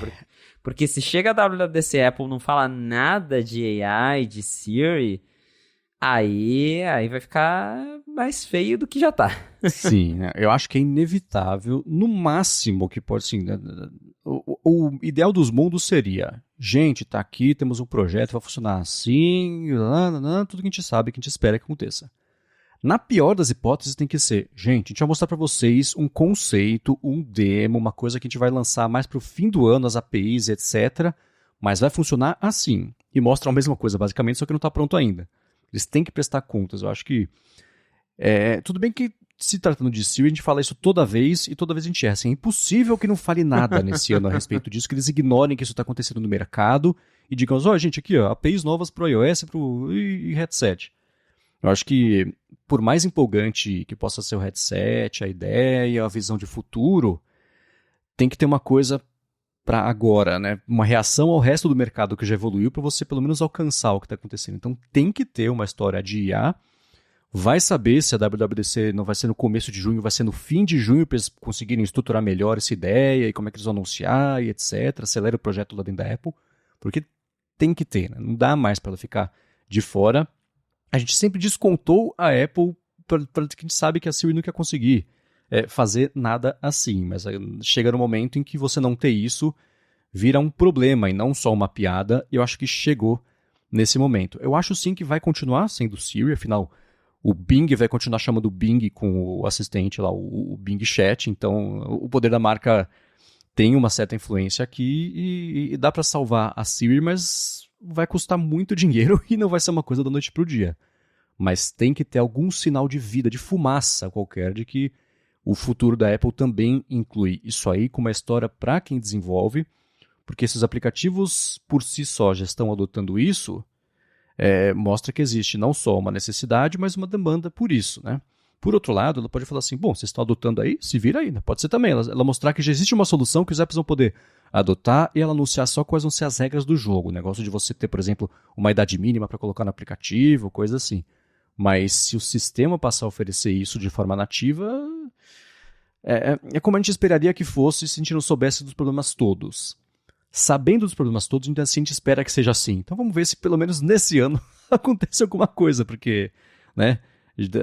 Porque se chega a WWDC e a Apple não fala nada de AI, de Siri, aí vai ficar mais feio do que já tá. Sim, né? Eu acho que é inevitável, no máximo que pode, assim, né? O ideal dos mundos seria, gente, tá aqui, temos um projeto, vai funcionar assim, tudo que a gente sabe, que a gente espera que aconteça. Na pior das hipóteses tem que ser, gente, a gente vai mostrar para vocês um conceito, um demo, uma coisa que a gente vai lançar mais pro fim do ano, as APIs, etc. Mas vai funcionar assim. E mostra a mesma coisa, basicamente, só que não tá pronto ainda. Eles têm que prestar contas. Eu acho que... tudo bem que, se tratando de Siri, a gente fala isso toda vez, e toda vez a gente erra. Assim, é impossível que não fale nada nesse ano a respeito disso, que eles ignorem que isso está acontecendo no mercado, e digam, gente, aqui, APIs novas pro iOS e headset. Eu acho que, por mais empolgante que possa ser o headset, a ideia, a visão de futuro, tem que ter uma coisa para agora, né? Uma reação ao resto do mercado que já evoluiu para você pelo menos alcançar o que está acontecendo. Então tem que ter uma história de IA. Vai saber se a WWDC não vai ser no começo de junho, vai ser no fim de junho para eles conseguirem estruturar melhor essa ideia e como é que eles vão anunciar e etc. Acelera o projeto lá dentro da Apple, porque tem que ter, né? Não dá mais para ela ficar de fora. A gente sempre descontou a Apple para que a gente sabe que a Siri nunca ia conseguir. fazer nada assim. Mas chega no momento em que você não ter isso vira um problema e não só uma piada, e eu acho que chegou nesse momento. Eu acho sim que vai continuar sendo Siri, afinal, o Bing vai continuar chamando o Bing com o assistente lá, o Bing Chat, então o poder da marca tem uma certa influência aqui e dá para salvar a Siri, mas vai custar muito dinheiro e não vai ser uma coisa da noite pro dia. Mas tem que ter algum sinal de vida, de fumaça qualquer, de que o futuro da Apple também inclui isso aí com uma história para quem desenvolve, porque se os aplicativos por si só já estão adotando isso, mostra que existe não só uma necessidade, mas uma demanda por isso, né? Por outro lado, ela pode falar assim, bom, vocês estão adotando aí? Se vira aí, né? Pode ser também. Ela mostrar que já existe uma solução que os apps vão poder adotar e ela anunciar só quais vão ser as regras do jogo. O negócio de você ter, por exemplo, uma idade mínima para colocar no aplicativo, coisa assim. Mas se o sistema passar a oferecer isso de forma nativa, é como a gente esperaria que fosse se a gente não soubesse dos problemas todos. Sabendo dos problemas todos, ainda assim a gente espera que seja assim. Então vamos ver se pelo menos nesse ano acontece alguma coisa, porque, né,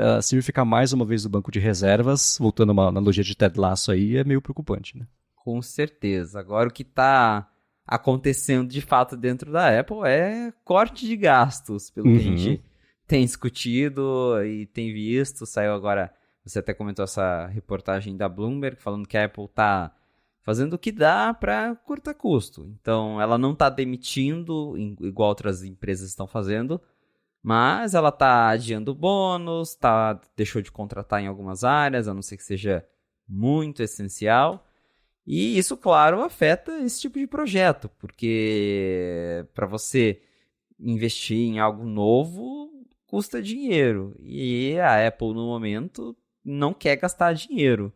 a Siri ficar mais uma vez no banco de reservas, voltando a uma analogia de Ted Lasso aí, é meio preocupante, né? Com certeza. Agora o que está acontecendo de fato dentro da Apple é corte de gastos, pelo que a gente tem discutido e tem visto. Saiu agora, você até comentou essa reportagem da Bloomberg falando que a Apple está fazendo o que dá para cortar custo. Então, ela não está demitindo, igual outras empresas estão fazendo, mas ela está adiando bônus, deixou de contratar em algumas áreas, a não ser que seja muito essencial. E isso, claro, afeta esse tipo de projeto, porque para você investir em algo novo, custa dinheiro. E a Apple, no momento, não quer gastar dinheiro.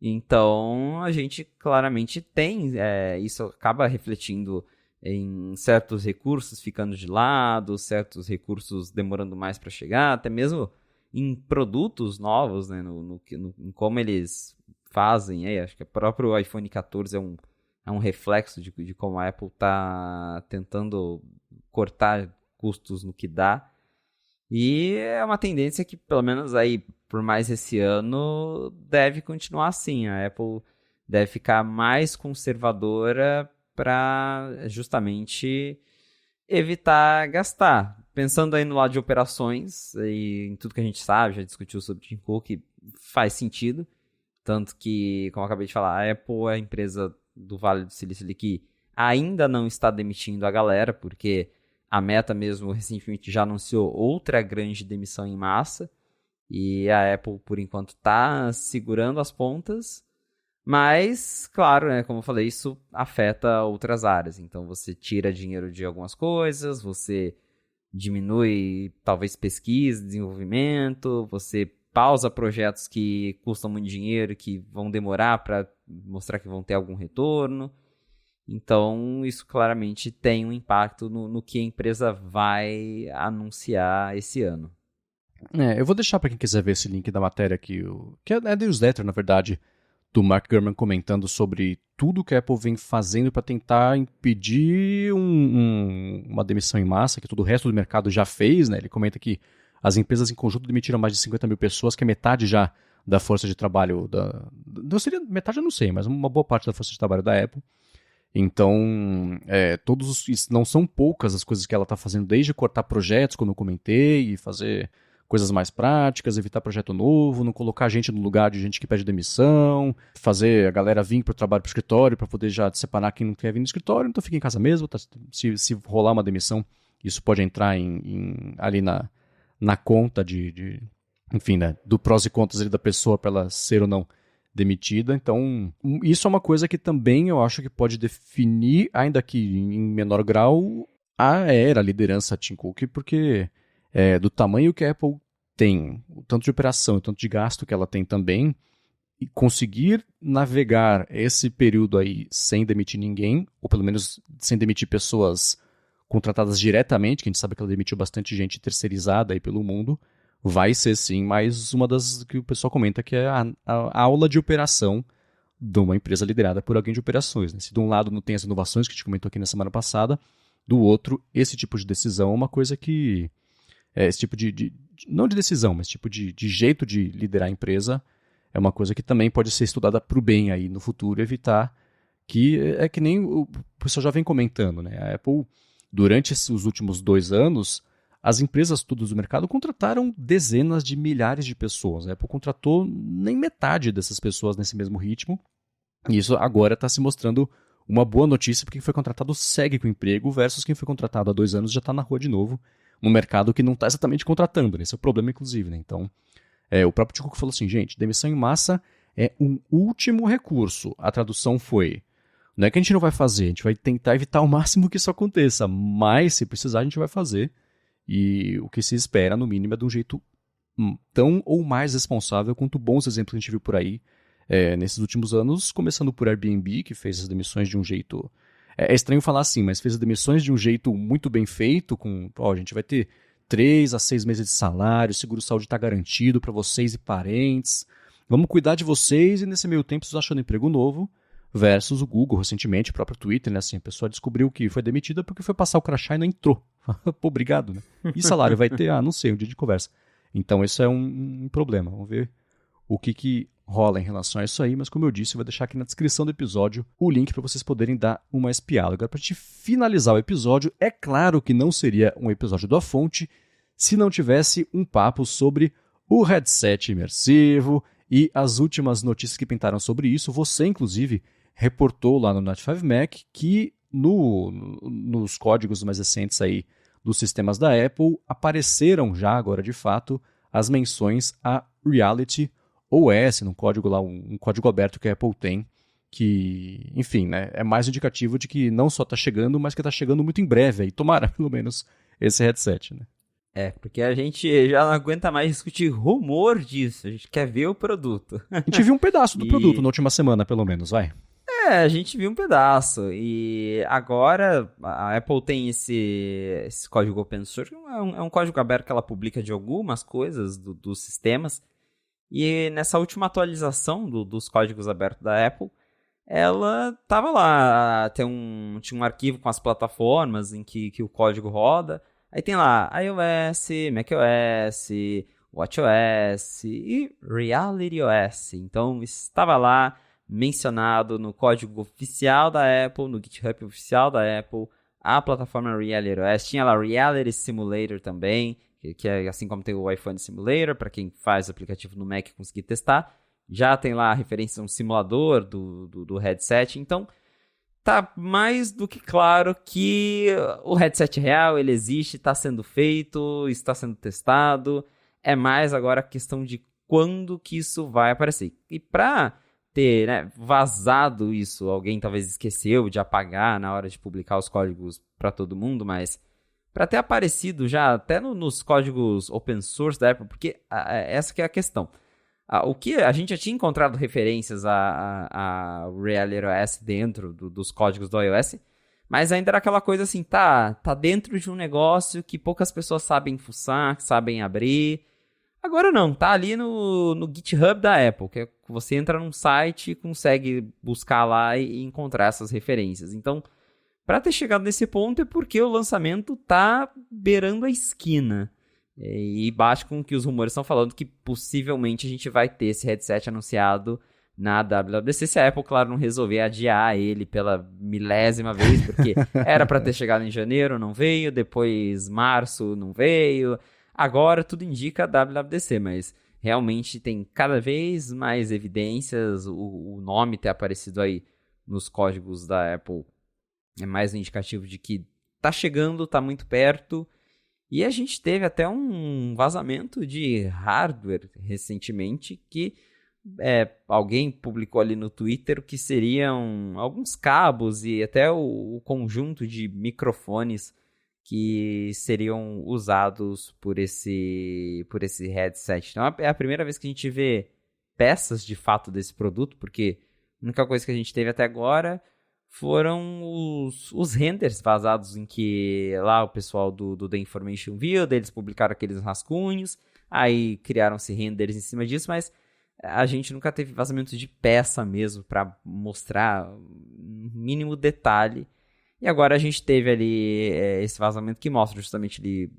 Então, a gente claramente tem, isso acaba refletindo em certos recursos ficando de lado, certos recursos demorando mais para chegar, até mesmo em produtos novos, né, em como eles fazem. Acho que o próprio iPhone 14 é um reflexo de como a Apple está tentando cortar custos no que dá. E é uma tendência que, pelo menos aí, por mais esse ano, deve continuar assim. A Apple deve ficar mais conservadora para justamente evitar gastar. Pensando aí no lado de operações, e em tudo que a gente sabe, já discutiu sobre o Tim Cook, faz sentido. Tanto que, como eu acabei de falar, a Apple é a empresa do Vale do Silício ali que ainda não está demitindo a galera, porque a Meta mesmo recentemente já anunciou outra grande demissão em massa. E a Apple, por enquanto, está segurando as pontas. Mas, claro, né, como eu falei, isso afeta outras áreas. Então, você tira dinheiro de algumas coisas, você diminui, talvez, pesquisa, desenvolvimento, você pausa projetos que custam muito dinheiro, que vão demorar para mostrar que vão ter algum retorno. Então, isso claramente tem um impacto no que a empresa vai anunciar esse ano. Eu vou deixar para quem quiser ver esse link da matéria aqui, que é newsletter, na verdade, do Mark Gurman comentando sobre tudo que a Apple vem fazendo para tentar impedir uma demissão em massa, que todo o resto do mercado já fez, né? Ele comenta que as empresas em conjunto demitiram mais de 50 mil pessoas, que é metade já da força de trabalho não seria metade, eu não sei, mas uma boa parte da força de trabalho da Apple. Então, não são poucas as coisas que ela está fazendo, desde cortar projetos, como eu comentei, e fazer coisas mais práticas, evitar projeto novo, não colocar gente no lugar de gente que pede demissão, fazer a galera vir para o trabalho, para o escritório, para poder já separar quem não quer vir no escritório, então fica em casa mesmo. Se rolar uma demissão, isso pode entrar ali na conta enfim, né, do prós e contras ali da pessoa para ela ser ou não demitida. Então, isso é uma coisa que também eu acho que pode definir, ainda que em menor grau, a liderança Tim Cook, porque do tamanho que a Apple tem, o tanto de operação e o tanto de gasto que ela tem também, e conseguir navegar esse período aí sem demitir ninguém, ou pelo menos sem demitir pessoas contratadas diretamente, que a gente sabe que ela demitiu bastante gente terceirizada aí pelo mundo, vai ser sim mais uma das que o pessoal comenta que é a aula de operação de uma empresa liderada por alguém de operações, né? Se de um lado não tem as inovações que a gente comentou aqui na semana passada, do outro, esse tipo de decisão é uma coisa que esse tipo não de decisão, mas tipo de jeito de liderar a empresa é uma coisa que também pode ser estudada para o bem aí no futuro, evitar que é que nem o pessoal já vem comentando, né? A Apple, durante os últimos 2 anos, as empresas todas do mercado contrataram dezenas de milhares de pessoas. A Apple contratou nem metade dessas pessoas nesse mesmo ritmo, e isso agora está se mostrando uma boa notícia, porque quem foi contratado segue com o emprego, versus quem foi contratado há 2 anos já está na rua de novo, num mercado que não está exatamente contratando, né? Esse é o problema, inclusive, né? Então, o próprio Tim Cook falou assim, gente, demissão em massa é um último recurso. A tradução foi, não é que a gente não vai fazer, a gente vai tentar evitar ao máximo que isso aconteça, mas se precisar a gente vai fazer. E o que se espera, no mínimo, é de um jeito tão ou mais responsável quanto bons exemplos que a gente viu por aí nesses últimos anos, começando por Airbnb, que fez as demissões de um jeito... É estranho falar assim, mas fez as demissões de um jeito muito bem feito, a gente vai ter 3 a 6 meses de salário, o seguro-saúde está garantido para vocês e parentes, vamos cuidar de vocês e nesse meio tempo vocês achando emprego novo, versus o Google, recentemente, o próprio Twitter, né? Assim, a pessoa descobriu que foi demitida porque foi passar o crachá e não entrou. Pô, obrigado, né? E salário vai ter? Não sei, um dia de conversa. Então, isso é um problema. Vamos ver o que rola em relação a isso aí, mas como eu disse, eu vou deixar aqui na descrição do episódio o link para vocês poderem dar uma espiada. Agora, para a gente finalizar o episódio, é claro que não seria um episódio do A Fonte se não tivesse um papo sobre o headset imersivo e as últimas notícias que pintaram sobre isso. Você, inclusive, reportou lá no Not5Mac que nos códigos mais recentes aí dos sistemas da Apple apareceram já agora de fato as menções a Reality OS, num código lá, um código aberto que a Apple tem, que, enfim, né, é mais indicativo de que não só está chegando, mas que está chegando muito em breve aí, tomara pelo menos esse headset, né? Porque a gente já não aguenta mais discutir rumor disso, a gente quer ver o produto. A gente viu um pedaço do produto na última semana, pelo menos, vai. A gente viu um pedaço, e agora a Apple tem esse código open source, é um código aberto que ela publica de algumas coisas dos sistemas, e nessa última atualização dos códigos abertos da Apple, ela tava lá, tinha um arquivo com as plataformas em que o código roda, aí tem lá iOS, macOS, watchOS e RealityOS, então estava lá mencionado no código oficial da Apple, no GitHub oficial da Apple, a plataforma RealityOS, tinha lá Reality Simulator também, que é assim como tem o iPhone Simulator, para quem faz o aplicativo no Mac conseguir testar, já tem lá a referência a um simulador do headset, então tá mais do que claro que o headset real, ele existe, está sendo feito, está sendo testado, é mais agora a questão de quando que isso vai aparecer. E para ter, né, vazado isso, alguém talvez esqueceu de apagar na hora de publicar os códigos para todo mundo, mas para ter aparecido já até nos códigos open source da Apple, porque essa que é a questão. O que a gente já tinha encontrado referências a RealityOS dentro dos códigos do iOS, mas ainda era aquela coisa assim, tá dentro de um negócio que poucas pessoas sabem fuçar, que sabem abrir. Agora não, tá ali no GitHub da Apple, que você entra num site e consegue buscar lá e encontrar essas referências. Então, para ter chegado nesse ponto é porque o lançamento tá beirando a esquina. E bate com o que os rumores estão falando, que possivelmente a gente vai ter esse headset anunciado na WWDC, se a Apple, claro, não resolver adiar ele pela milésima vez, porque era para ter chegado em janeiro, não veio, depois março, não veio. Agora tudo indica a WWDC, mas realmente tem cada vez mais evidências, o nome ter aparecido aí nos códigos da Apple é mais um indicativo de que tá chegando, tá muito perto, e a gente teve até um vazamento de hardware recentemente que alguém publicou ali no Twitter que seriam alguns cabos e até o conjunto de microfones que seriam usados por esse headset. Então é a primeira vez que a gente vê peças de fato desse produto, porque a única coisa que a gente teve até agora foram os renders vazados em que lá o pessoal do The Information viu, eles publicaram aqueles rascunhos, aí criaram-se renders em cima disso, mas a gente nunca teve vazamento de peça mesmo para mostrar um mínimo detalhe. E agora a gente teve ali esse vazamento que mostra justamente ali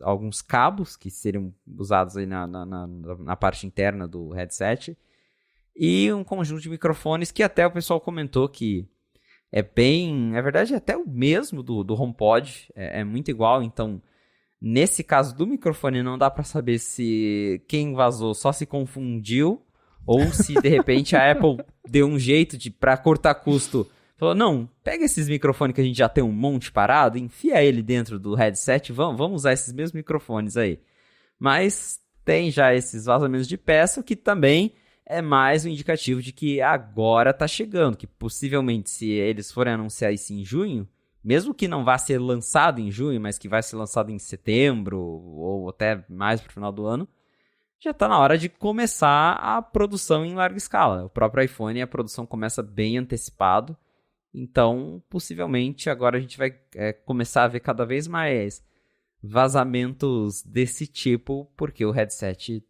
alguns cabos que seriam usados aí na parte interna do headset. E um conjunto de microfones que até o pessoal comentou que na verdade é até o mesmo do HomePod, é muito igual, então nesse caso do microfone não dá para saber se quem vazou só se confundiu ou se de repente a Apple deu um jeito para cortar custo. Falou, não, pega esses microfones que a gente já tem um monte parado, enfia ele dentro do headset, vamos usar esses mesmos microfones aí. Mas tem já esses vazamentos de peça, que também é mais um indicativo de que agora tá chegando, que possivelmente se eles forem anunciar isso em junho, mesmo que não vá ser lançado em junho, mas que vai ser lançado em setembro ou até mais pro final do ano, já está na hora de começar a produção em larga escala. O próprio iPhone, a produção começa bem antecipado. Então, possivelmente, agora a gente vai começar a ver cada vez mais vazamentos desse tipo, porque o headset,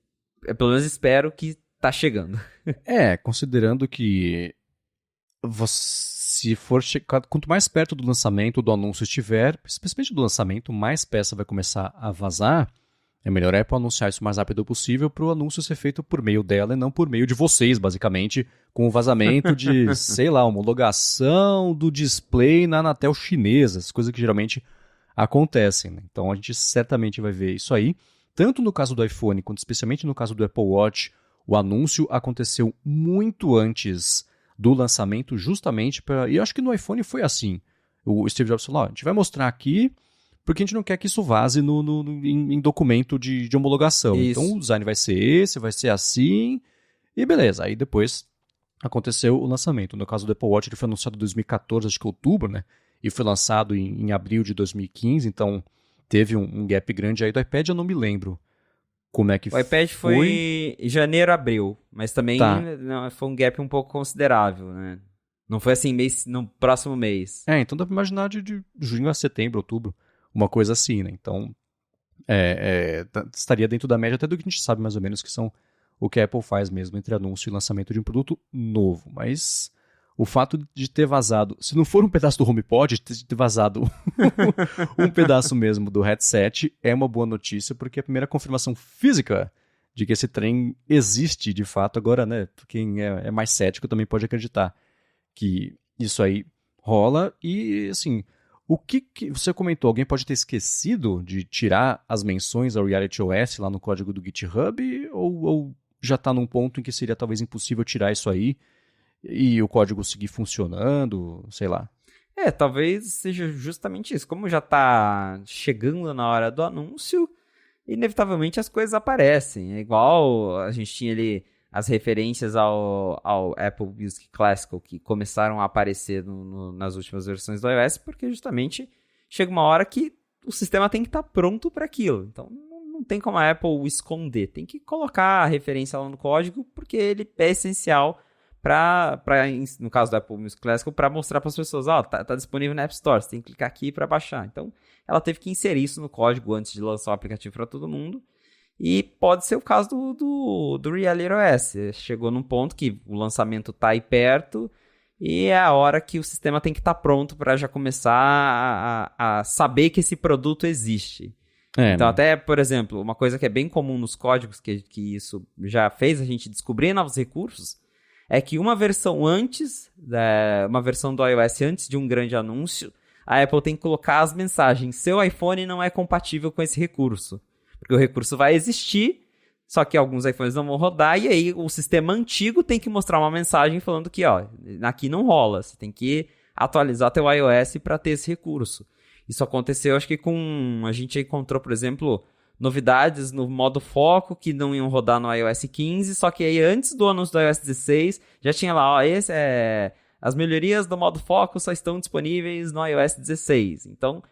pelo menos espero que está chegando. Considerando que se for quanto mais perto do lançamento do anúncio estiver, especialmente do lançamento, mais peça vai começar a vazar. É melhor a Apple anunciar isso o mais rápido possível para o anúncio ser feito por meio dela e não por meio de vocês, basicamente, com o vazamento de, sei lá, homologação do display na Anatel chinesa, as coisas que geralmente acontecem. Né? Então a gente certamente vai ver isso aí. Tanto no caso do iPhone, quanto especialmente no caso do Apple Watch, o anúncio aconteceu muito antes do lançamento, justamente para... E eu acho que no iPhone foi assim. O Steve Jobs falou, a gente vai mostrar aqui, porque a gente não quer que isso vaze em documento de homologação. Isso. Então o design vai ser esse, vai ser assim, e beleza. Aí depois aconteceu o lançamento. No caso do Apple Watch, ele foi anunciado em 2014, acho que outubro, né? E foi lançado em abril de 2015, então teve um gap grande aí. Do iPad eu não me lembro como é que foi. O iPad foi em janeiro, abril, mas também foi um gap um pouco considerável, né? Não foi assim no próximo mês. Então dá pra imaginar de junho a setembro, outubro. Uma coisa assim, né? Então, estaria dentro da média até do que a gente sabe mais ou menos que são o que a Apple faz mesmo entre anúncio e lançamento de um produto novo. Mas o fato de ter vazado, se não for um pedaço do HomePod, de ter vazado um pedaço mesmo do headset, é uma boa notícia, porque é a primeira confirmação física de que esse trem existe de fato. Agora, né? Quem é mais cético também pode acreditar que isso aí rola e, assim... O que você comentou? Alguém pode ter esquecido de tirar as menções ao Reality OS lá no código do GitHub? Ou já está num ponto em que seria talvez impossível tirar isso aí e o código seguir funcionando? Sei lá. Talvez seja justamente isso. Como já está chegando na hora do anúncio, inevitavelmente as coisas aparecem. É igual a gente tinha ali as referências ao Apple Music Classical que começaram a aparecer nas últimas versões do iOS, porque justamente chega uma hora que o sistema tem que estar pronto para aquilo. Então não tem como a Apple esconder, tem que colocar a referência lá no código, porque ele é essencial no caso do Apple Music Classical, para mostrar para as pessoas, tá disponível na App Store, você tem que clicar aqui para baixar. Então ela teve que inserir isso no código antes de lançar o aplicativo para todo mundo. E pode ser o caso do Reality OS. Chegou num ponto que o lançamento está aí perto e é a hora que o sistema tem que estar pronto para já começar a saber que esse produto existe. Então, até, por exemplo, uma coisa que é bem comum nos códigos, que isso já fez a gente descobrir novos recursos, é que uma versão do iOS antes de um grande anúncio, a Apple tem que colocar as mensagens: seu iPhone não é compatível com esse recurso. Porque o recurso vai existir, só que alguns iPhones não vão rodar, e aí o sistema antigo tem que mostrar uma mensagem falando que, aqui não rola, você tem que atualizar teu iOS para ter esse recurso. Isso aconteceu, acho que a gente encontrou, por exemplo, novidades no modo foco que não iam rodar no iOS 15, só que aí antes do anúncio do iOS 16, já tinha lá, as melhorias do modo foco só estão disponíveis no iOS 16. Então,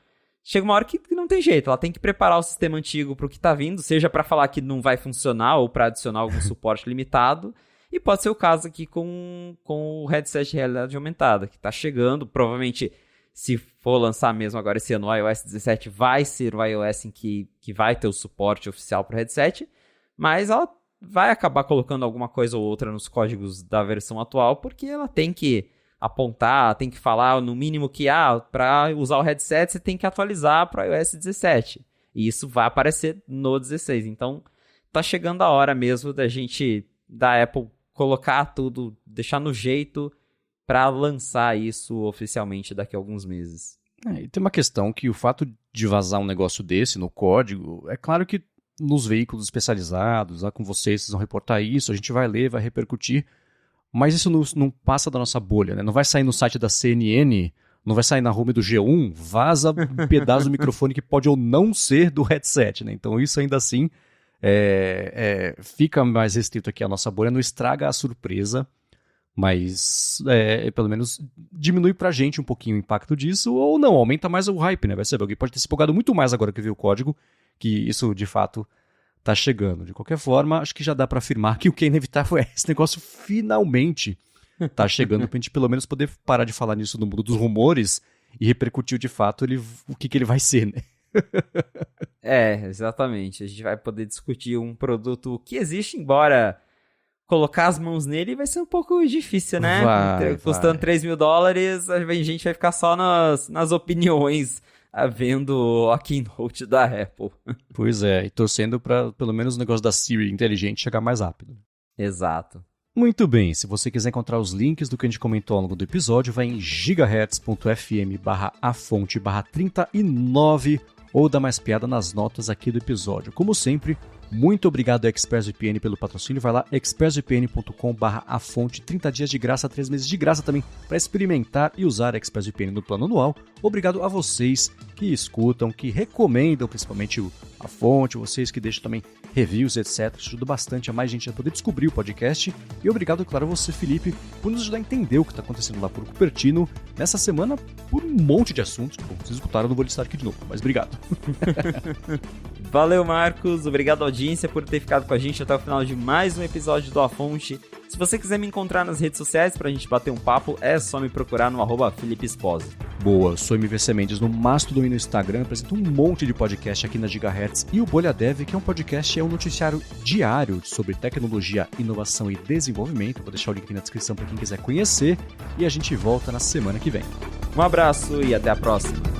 chega uma hora que não tem jeito, ela tem que preparar o sistema antigo para o que está vindo, seja para falar que não vai funcionar ou para adicionar algum suporte limitado, e pode ser o caso aqui com o headset de realidade aumentada, que está chegando, provavelmente se for lançar mesmo agora esse ano o iOS 17, vai ser o iOS em que vai ter o suporte oficial para o headset, mas ela vai acabar colocando alguma coisa ou outra nos códigos da versão atual, porque ela tem que apontar, tem que falar no mínimo que, para usar o headset você tem que atualizar para o iOS 17. E isso vai aparecer no 16. Então, tá chegando a hora mesmo da Apple colocar tudo, deixar no jeito para lançar isso oficialmente daqui a alguns meses. E tem uma questão que o fato de vazar um negócio desse no código, é claro que nos veículos especializados, lá com vocês vão reportar isso, a gente vai ler, vai repercutir, mas isso não passa da nossa bolha, né? Não vai sair no site da CNN, não vai sair na home do G1, vaza um pedaço do microfone que pode ou não ser do headset, né? Então isso ainda assim fica mais restrito aqui a nossa bolha, não estraga a surpresa, mas pelo menos diminui pra gente um pouquinho o impacto disso, ou não, aumenta mais o hype, né? Vai saber, alguém pode ter se empolgado muito mais agora que viu o código, que isso de fato tá chegando. De qualquer forma, acho que já dá pra afirmar que o que é inevitável é esse negócio finalmente tá chegando, pra gente pelo menos poder parar de falar nisso no mundo dos rumores e repercutir de fato o que ele vai ser, né? Exatamente. A gente vai poder discutir um produto que existe, embora colocar as mãos nele vai ser um pouco difícil, né? Custando $3.000, a gente vai ficar só nas opiniões, vendo a keynote da Apple. Pois é, e torcendo para pelo menos o negócio da Siri inteligente chegar mais rápido. Exato. Muito bem, se você quiser encontrar os links do que a gente comentou ao longo do episódio, vai em gigahertz.fm/afonte/39 ou dá mais piada nas notas aqui do episódio. Como sempre, muito obrigado ao ExpressVPN pelo patrocínio. Vai lá, expressvpn.com/afonte, 30 dias de graça, 3 meses de graça também para experimentar e usar a ExpressVPN no plano anual. Obrigado a vocês que escutam, que recomendam principalmente a fonte, vocês que deixam também reviews, etc. Isso ajuda bastante a mais gente a poder descobrir o podcast. E obrigado, claro, a você, Felipe, por nos ajudar a entender o que está acontecendo lá por Cupertino nessa semana por um monte de assuntos. Bom, vocês escutaram, não vou listar aqui de novo, mas obrigado. Valeu, Marcos. Obrigado, audiência, por ter ficado com a gente até o final de mais um episódio do A Fonte. Se você quiser me encontrar nas redes sociais pra gente bater um papo, é só me procurar no @FelipeEsposa. Boa, sou MVC Mendes no Mastodon e no Instagram, apresento um monte de podcast aqui na Gigahertz e o Bolha Dev, que é um podcast, um noticiário diário sobre tecnologia, inovação e desenvolvimento. Vou deixar o link aqui na descrição para quem quiser conhecer e a gente volta na semana que vem. Um abraço e até a próxima.